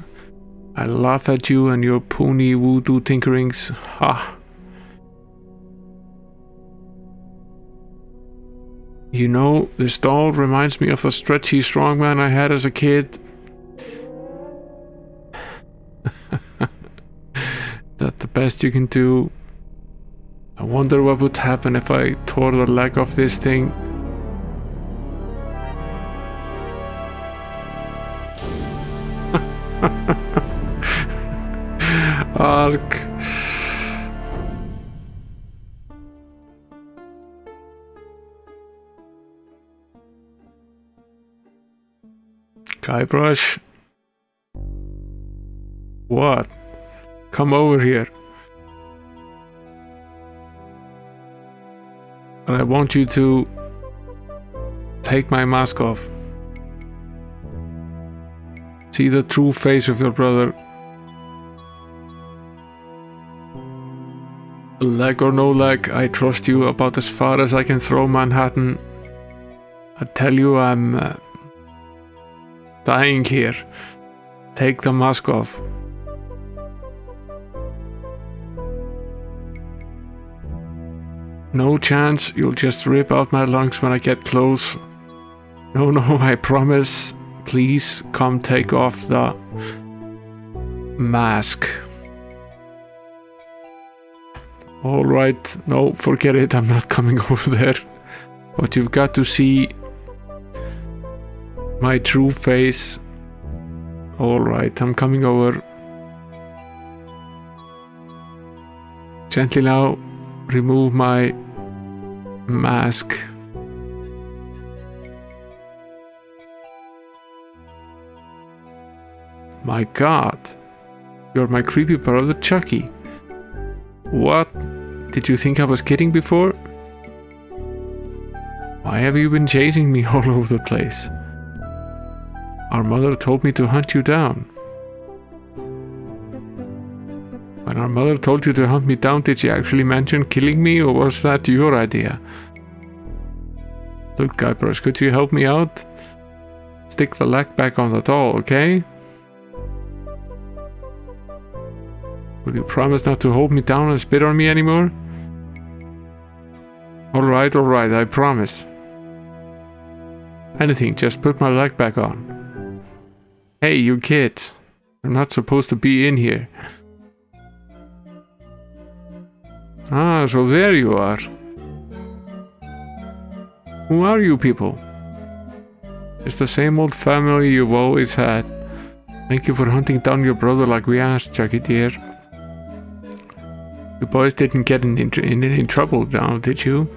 I laugh at you and your pony voodoo tinkerings. Ha! You know, this doll reminds me of the stretchy strongman I had as a kid. That the best you can do? I wonder what would happen if I tore the leg off this thing. Ark. Guybrush. What? Come over here. And I want you to take my mask off. See the true face of your brother. Leg or no leg, I trust you about as far as I can throw Manhattan. I tell you, I'm dying here. Take the mask off. No chance, you'll just rip out my lungs when I get close. No, I promise. Please come take off the mask. Alright, no, forget it, I'm not coming over there. But you've got to see my true face. Alright, I'm coming over. Gently now, remove my mask. My God, you're my creepy brother Chucky. What? Did you think I was kidding before? Why have you been chasing me all over the place? Our mother told me to hunt you down. When our mother told you to hunt me down, did she actually mention killing me, or was that your idea? Look, Guybrush, could you help me out? Stick the leg back on the doll, okay? Will you promise not to hold me down and spit on me anymore? Alright, I promise. Anything, just put my leg back on. Hey, you kids. You're not supposed to be in here. Ah, so there you are. Who are you people? It's the same old family you've always had. Thank you for hunting down your brother like we asked, Chucky dear. You boys didn't get in any trouble now, did you?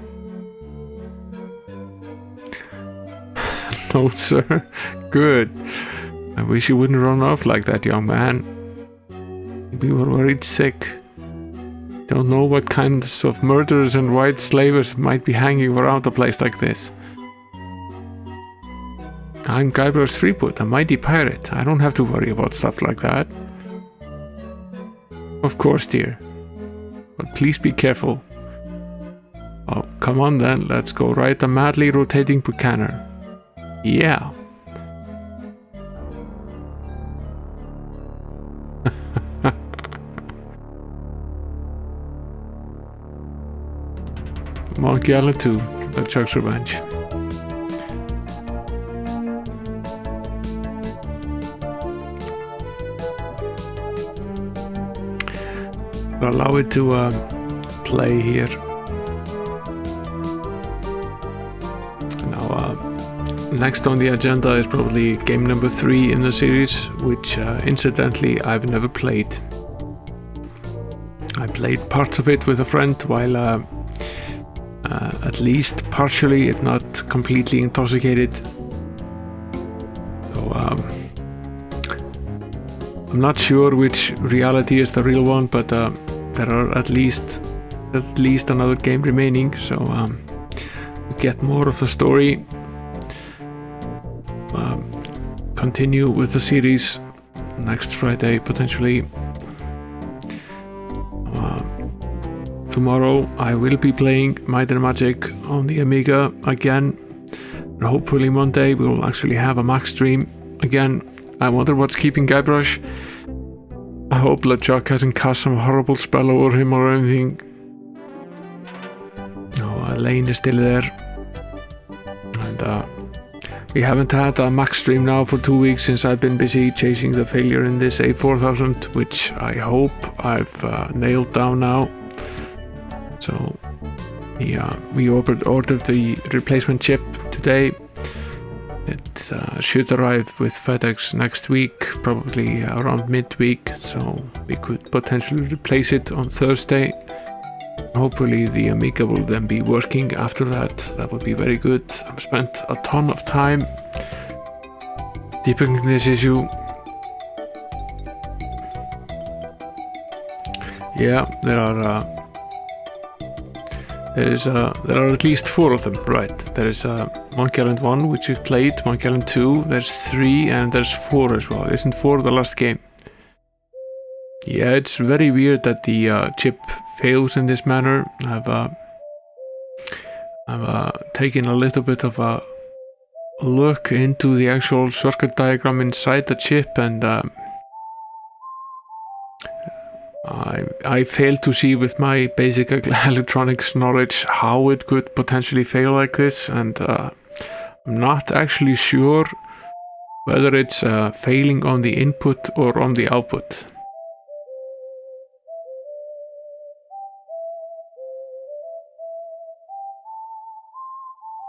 No, sir. Good. I wish you wouldn't run off like that, young man. We were worried sick. Don't know what kinds of murderers and white slavers might be hanging around a place like this. I'm Guybrush Threepwood, a mighty pirate. I don't have to worry about stuff like that. Of course, dear. But please be careful. Oh, come on then, let's go ride the madly rotating Buchanan. Yeah. Monkey Island 2, The Chuck's Revenge. Allow it to play here. Now, next on the agenda is probably game number 3 in the series, which incidentally I've never played. I played parts of it with a friend while at least partially, if not completely intoxicated. So I'm not sure which reality is the real one, but there are at least another game remaining, so we'll get more of the story. Continue with the series next Friday potentially. Tomorrow I will be playing Might and Magic on the Amiga again, and hopefully Monday we will actually have a max stream again. I wonder what's keeping Guybrush. I hope LeChuck hasn't cast some horrible spell over him or anything. No, Elaine is still there. And we haven't had a max stream now for 2 weeks since I've been busy chasing the failure in this A4000, which I hope I've nailed down now. So we ordered the replacement chip today. It should arrive with FedEx next week, probably around midweek, so we could potentially replace it on Thursday. Hopefully the Amiga will then be working after that. That would be very good. I've spent a ton of time debugging this issue. Yeah, there are at least 4 of them, right? There is Monkey Island 1, which we've played, Monkey Island 2, there's 3, and there's 4 as well. Isn't 4 the last game? Yeah, it's very weird that the chip fails in this manner. I've taken a little bit of a look into the actual circuit diagram inside the chip, and I failed to see with my basic electronics knowledge how it could potentially fail like this, and I'm not actually sure whether it's failing on the input or on the output.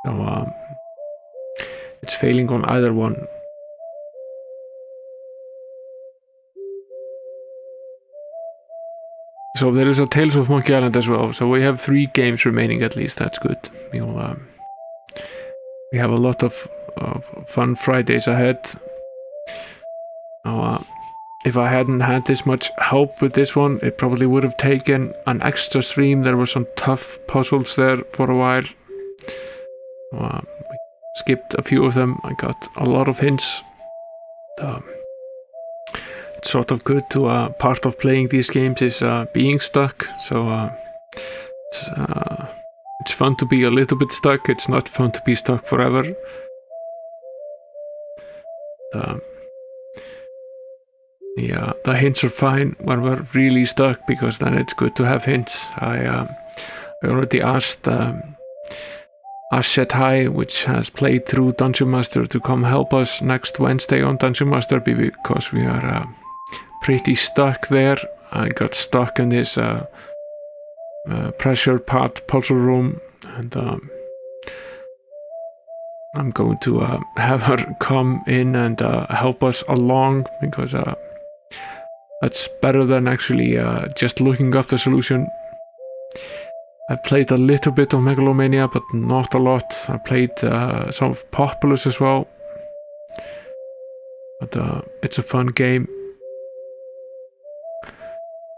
So it's failing on either one. So there is a Tales of Monkey Island as well. So we have 3 games remaining at least. That's good. We have a lot of fun Fridays ahead. Now, if I hadn't had this much help with this one, it probably would have taken an extra stream. There were some tough puzzles there for a while. We skipped a few of them. I got a lot of hints. It's sort of good to part of playing these games is being stuck. So it's fun to be a little bit stuck. It's not fun to be stuck forever. The hints are fine when we're really stuck, because then it's good to have hints. I already asked Ashet High, which has played through Dungeon Master, to come help us next Wednesday on Dungeon Master, because we are pretty stuck there. I got stuck in this pressure pot puzzle room, and I'm going to have her come in and help us along, because that's better than actually just looking up the solution. I've played a little bit of Megalomania, but not a lot. I played some of Populous as well, but it's a fun game.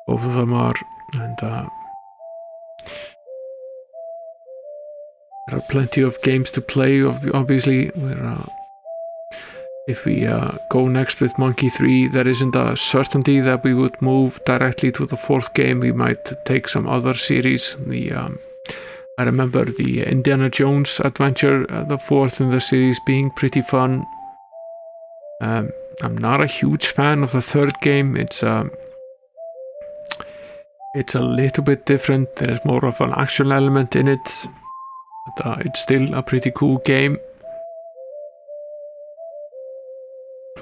Both of them are, and there are plenty of games to play. Obviously, if we go next with Monkey 3, there isn't a certainty that we would move directly to the 4th game. We might take some other series. I remember the Indiana Jones adventure, the 4th in the series, being pretty fun. I'm not a huge fan of the 3rd game. It's a little bit different. There's more of an action element in it, but it's still a pretty cool game.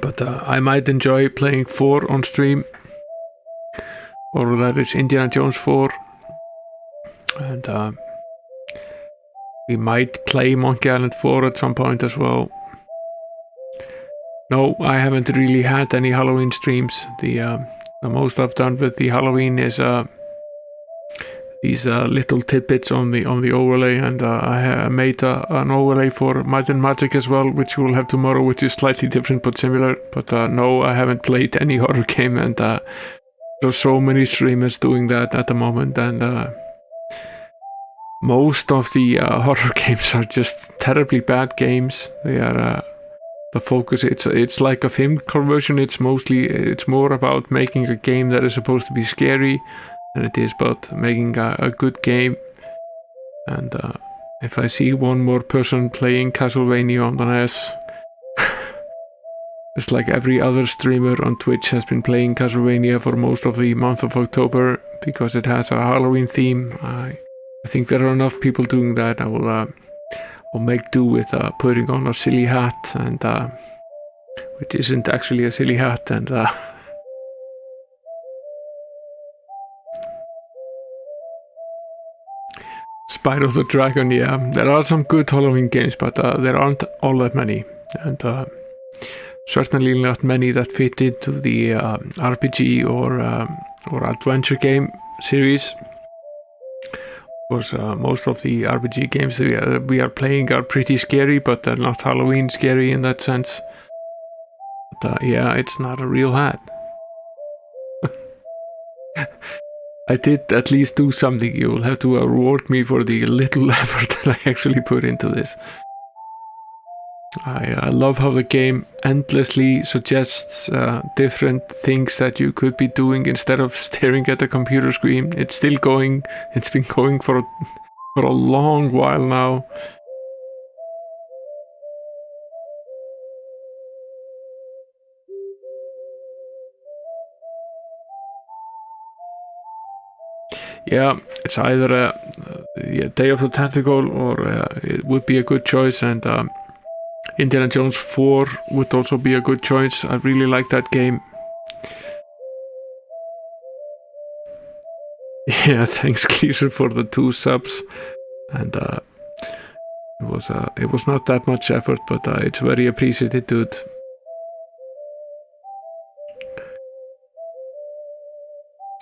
But I might enjoy playing 4 on stream, or that is Indiana Jones 4, and we might play Monkey Island 4 at some point as well. No, I haven't really had any Halloween streams. The most I've done with the Halloween is these little tidbits on the overlay, and I made an overlay for Might and Magic as well, which we'll have tomorrow, which is slightly different but similar. But no, I haven't played any horror game, and there's so many streamers doing that at the moment, and most of the horror games are just terribly bad games. They are the focus. It's like a film conversion. It's more about making a game that is supposed to be scary than it is about making a good game. And if I see one more person playing Castlevania on the NES, it's like every other streamer on Twitch has been playing Castlevania for most of the month of October, because it has a Halloween theme. I think there are enough people doing that. I will make do with putting on a silly hat, and which isn't actually a silly hat, and Spite of the Dragon, yeah. There are some good Halloween games, but there aren't all that many. And certainly not many that fit into the RPG or adventure game series. Of course, most of the RPG games we are playing are pretty scary, but they're not Halloween scary in that sense. But yeah, it's not a real hat. I did at least do something. You will have to reward me for the little effort that I actually put into this. I love how the game endlessly suggests different things that you could be doing instead of staring at the computer screen. It's still going. It's been going for a long while now. Yeah, it's either Day of the Tentacle or it would be a good choice, and Indiana Jones 4 would also be a good choice. I really like that game. Yeah, thanks Gleaser for the 2 subs, and it was not that much effort, but it's very appreciated, dude.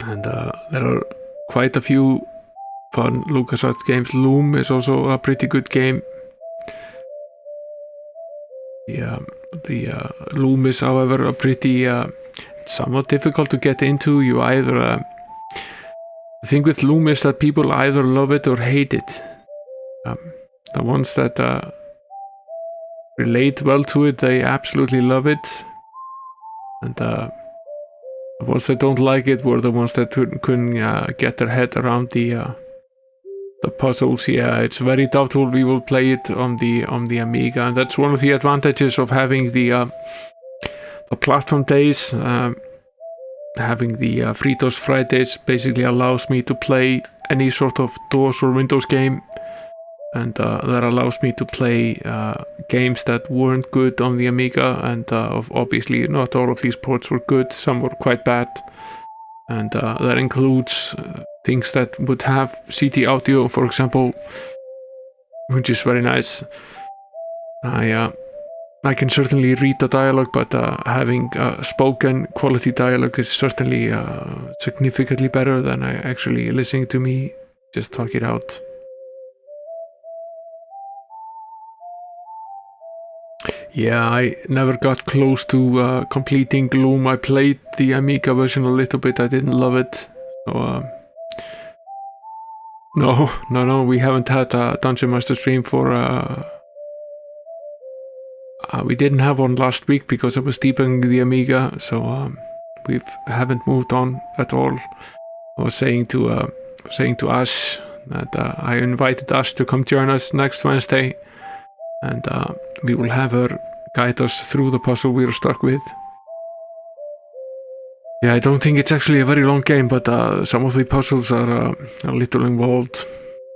And there are quite a few fun LucasArts games. Loom is also a pretty good game. The Loom is, however, a pretty somewhat difficult to get into. You either the thing with Loom is that people either love it or hate it. The ones that relate well to it, they absolutely love it, and the ones that don't like it were the ones that couldn't get their head around the puzzles. Yeah, it's very doubtful we will play it on the Amiga, and that's one of the advantages of having the platform days. Having the Fritos Fridays basically allows me to play any sort of DOS or Windows game, and that allows me to play games that weren't good on the Amiga, and obviously not all of these ports were good, some were quite bad, and that includes things that would have CD audio, for example, which is very nice. I can certainly read the dialogue, but having spoken quality dialogue is certainly significantly better than actually listening to me just talk it out. Yeah, I never got close to completing Gloom. I played the Amiga version a little bit. I didn't love it. So, no, we haven't had a Dungeon Master stream for... we didn't have one last week because I was debugging the Amiga, so we haven't moved on at all. I was saying to Ash that I invited Ash to come join us next Wednesday, and we will have her guide us through the puzzle we are stuck with. Yeah, I don't think it's actually a very long game, but some of the puzzles are a little involved.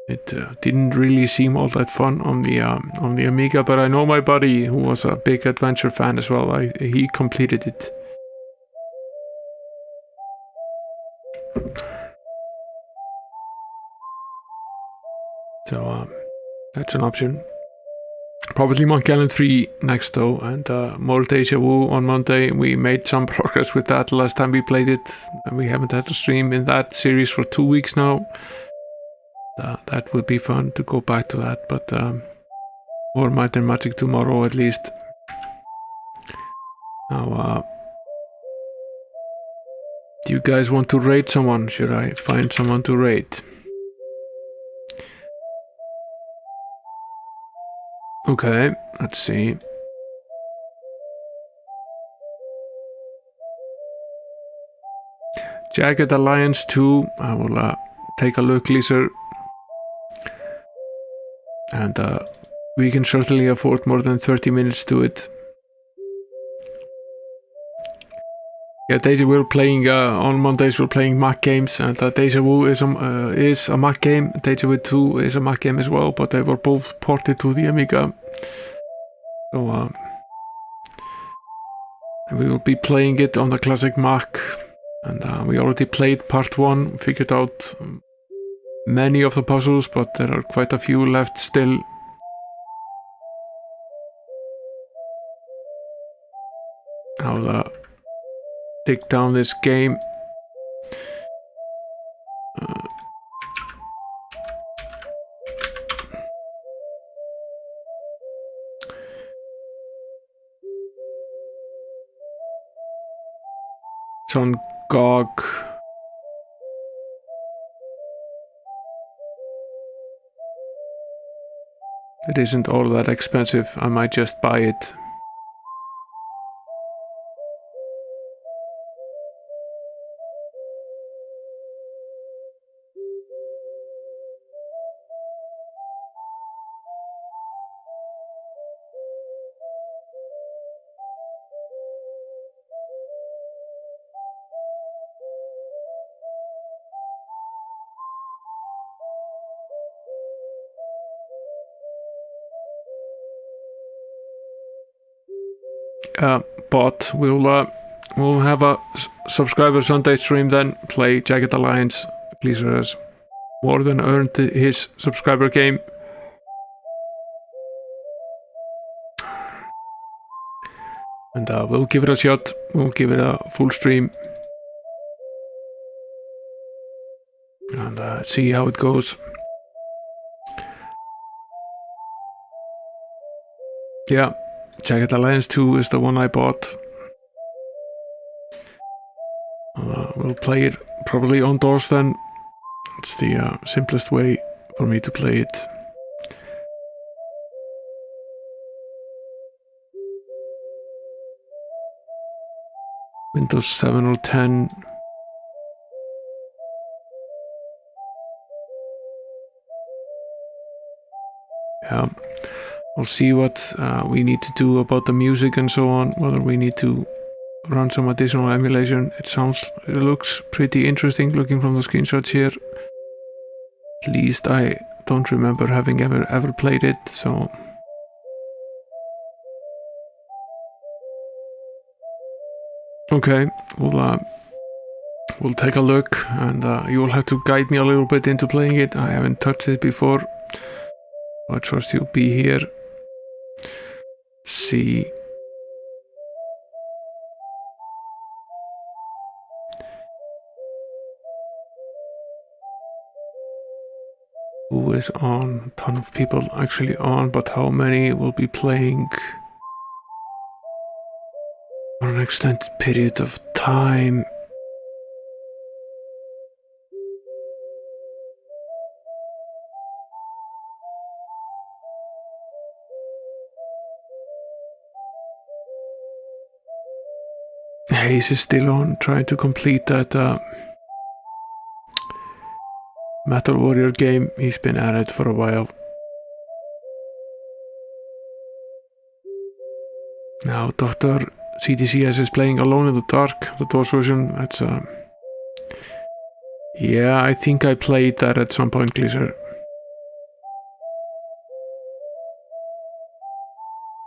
It didn't really seem all that fun on the Amiga, but I know my buddy, who was a big adventure fan as well, he completed it. So that's an option. Probably Monkey Island 3 next though, and more Deja Vu on Monday. We made some progress with that last time we played it, and we haven't had a stream in that series for 2 weeks now. That would be fun to go back to that, but more Might and Magic tomorrow at least. Now, do you guys want to raid someone? Should I find someone to raid? Okay, let's see. Jagged Alliance 2. I will take a look, Lisa. And we can certainly afford more than 30 minutes to it. Yeah, Deja Vu playing on Mondays. We're playing Mac games, and Deja Vu is a Mac game. Deja Vu 2 is a Mac game as well, but they were both ported to the Amiga. So we will be playing it on the classic Mac, and we already played part 1. Figured out many of the puzzles, but there are quite a few left still. I'll dig down this game. It's on GOG. It isn't all that expensive. I might just buy it. But we'll have a subscriber Sunday stream then. Play Jagged Alliance. Gleezer has more than earned his subscriber game. And we'll give it a shot. We'll give it a full stream. And see how it goes. Yeah. Jagged Alliance 2 is the one I bought. We'll play it probably on DOS then. It's the simplest way for me to play it. Windows 7 or 10. Yeah. We'll see what we need to do about the music and so on, whether we need to run some additional emulation. It looks pretty interesting looking from the screenshots here. At least I don't remember having ever played it, so okay, we'll take a look, and you will have to guide me a little bit into playing it. I haven't touched it before. I trust you'll be here. See. Who is on? A ton of people actually on, but how many will be playing for an extended period of time? Hayes is still on, trying to complete that Metal Warrior game. He's been at it for a while. Now Dr. CTCS is playing Alone in the Dark, the DOS version. That's yeah, I think I played that at some point, Gleezer.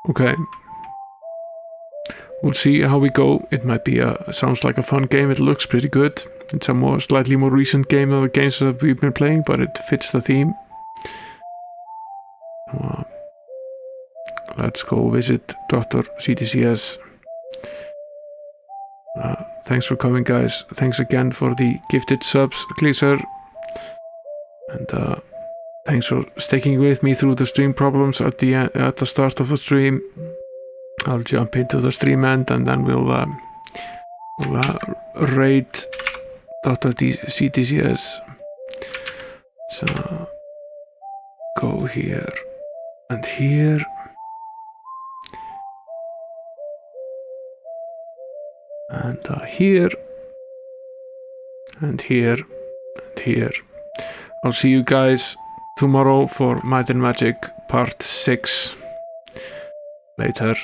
Okay. We'll see how we go. It might be sounds like a fun game. It looks pretty good. It's a slightly more recent game than the games that we've been playing, but it fits the theme. Let's go visit Dr. CTCS. Thanks for coming, guys. Thanks again for the gifted subs, Gleezer. And thanks for sticking with me through the stream problems at the start of the stream. I'll jump into the stream end, and then we'll raid Dr. CTCS. So go here and here. And here. And here. And here. I'll see you guys tomorrow for Might and Magic Part 6. Later.